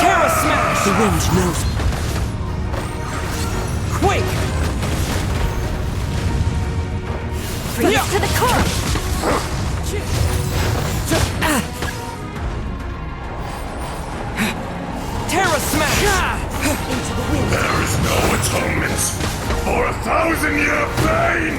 Terra smash! The wind knows. Quake! Freeze to the core! Terra smash! Into the wind. There is no atonement for 1,000-year pain!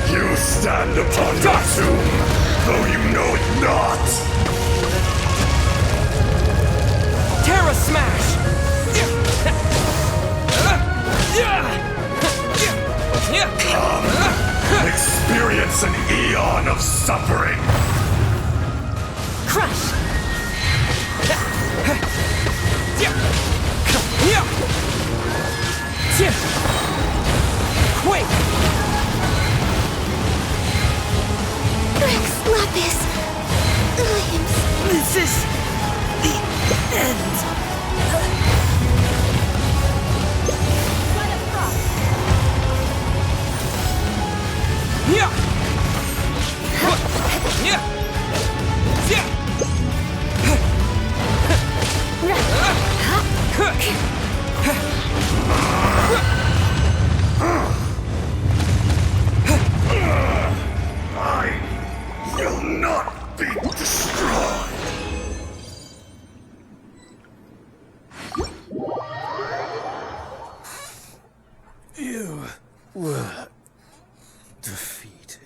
You stand upon your tomb, though you know it not! Terra smash! Come, experience an eon of suffering! Crush! Quake! Rex Lapis. This is the end. I will not be destroyed! You were defeated.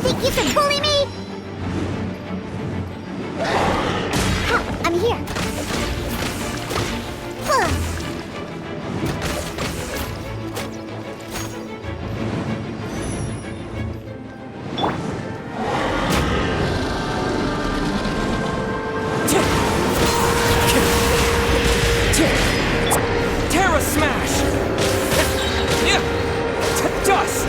Think you can bully me? Ha, I'm here. Huh. Terra Smash! Dust!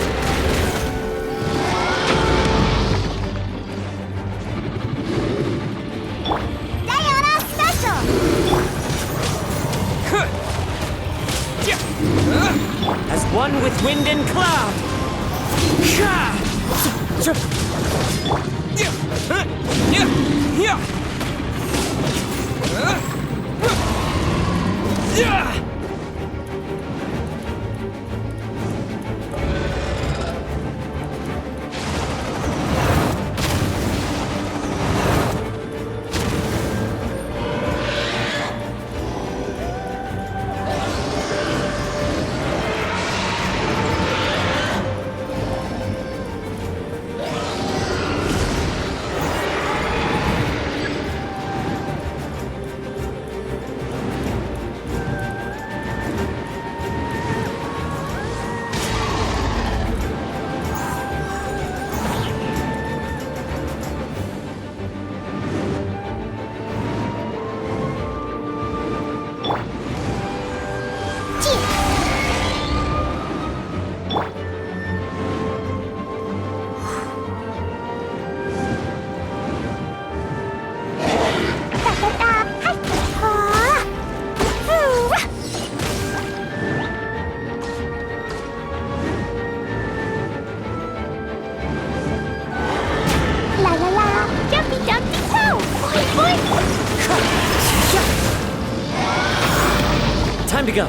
Diana Special! As one with wind and cloud! La la la, jumpy jumpy toe! Boing boing! Time to go.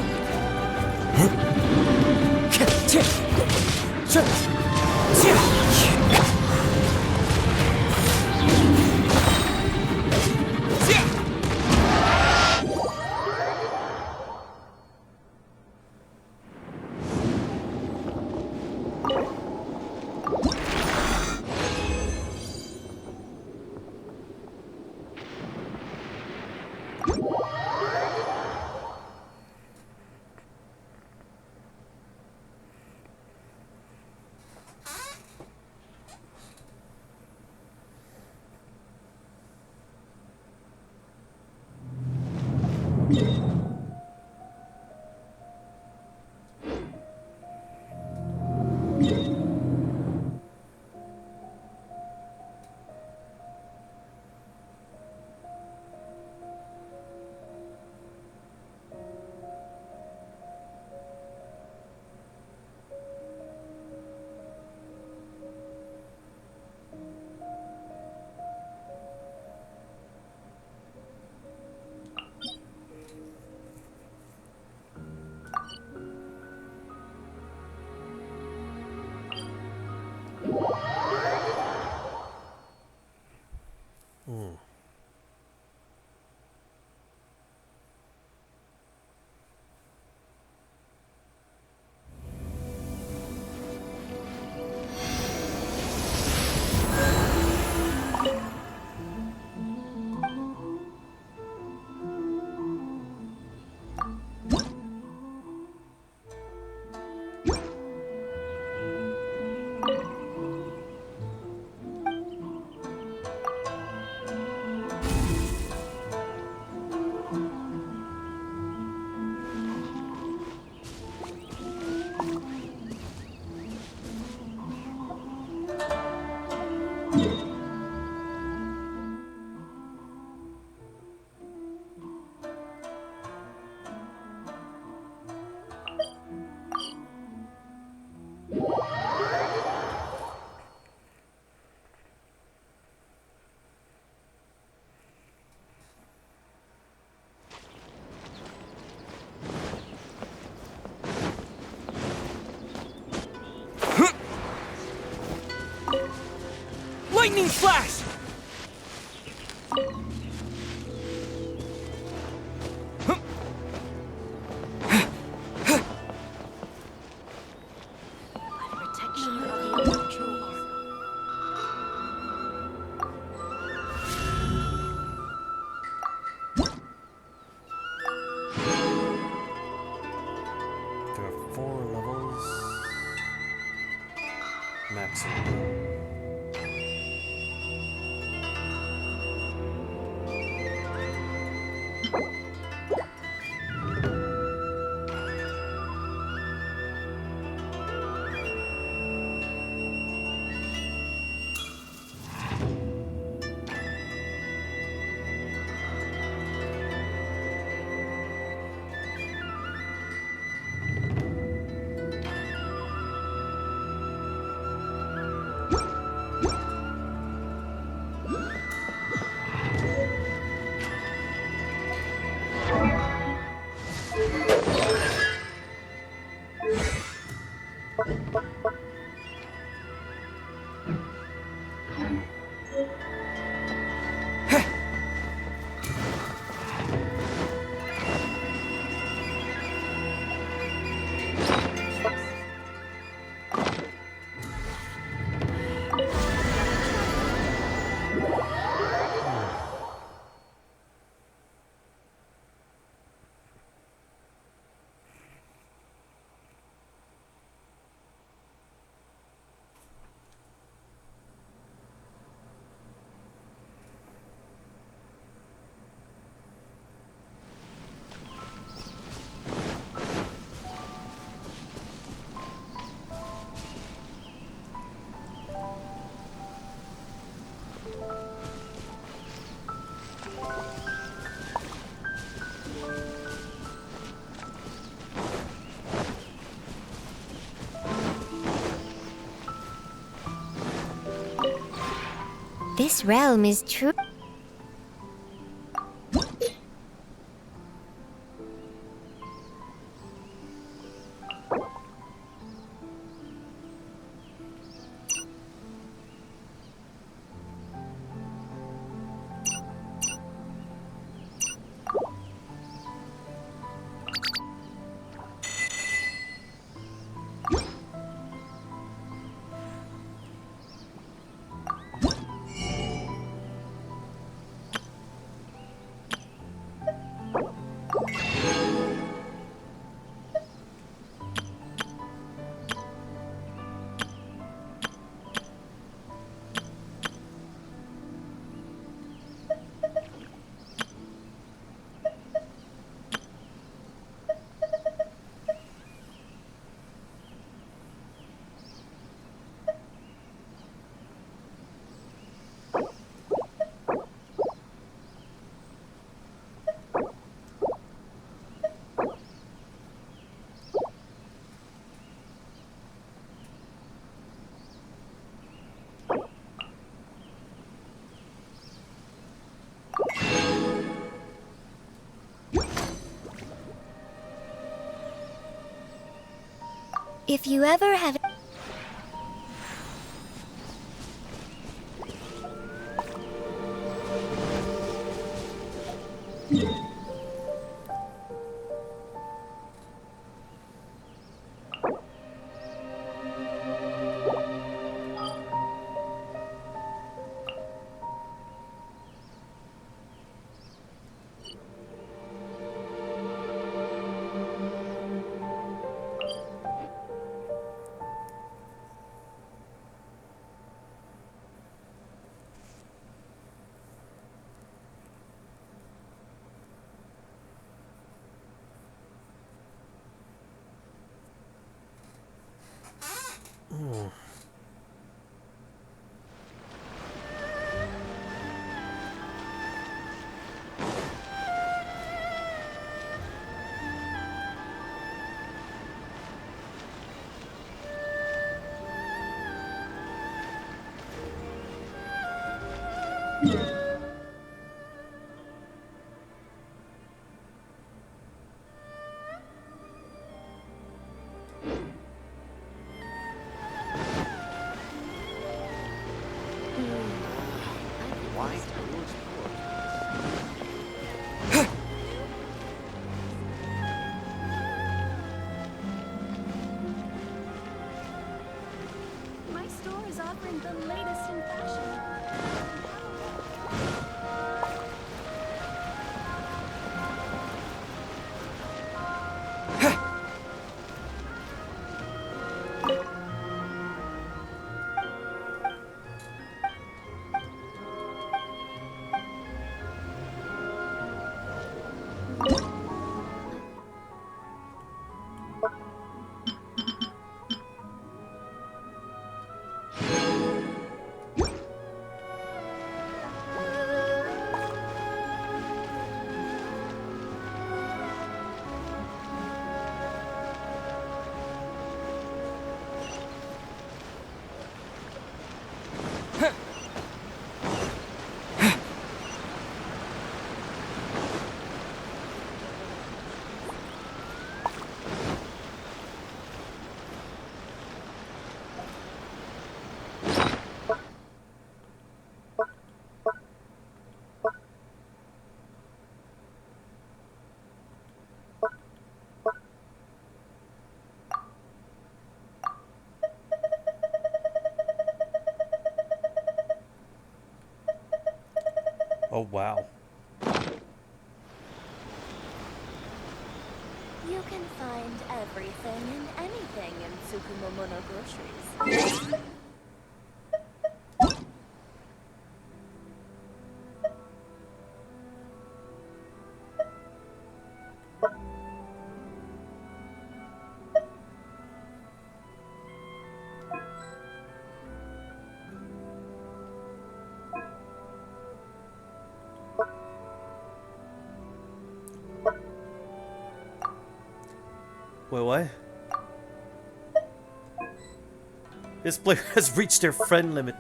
Lightning flash! There are 4 levels maximum. This realm is true. If you ever have... My store is offering the latest in fashion. Oh, wow. You can find everything and anything in Tsukumomono groceries. Wait, what? This player has reached their friend limit.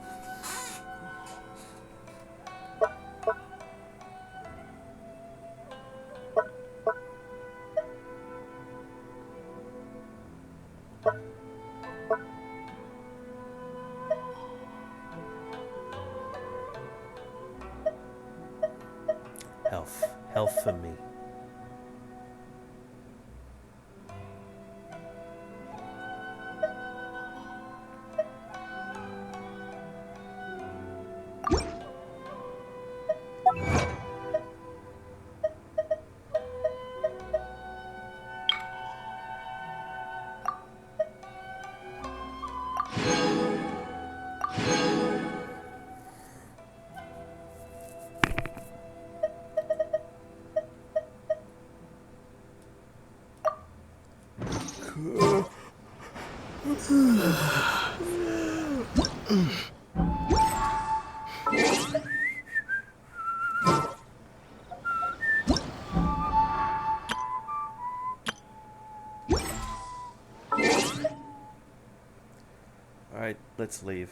Health. Health for me. Alright, let's leave.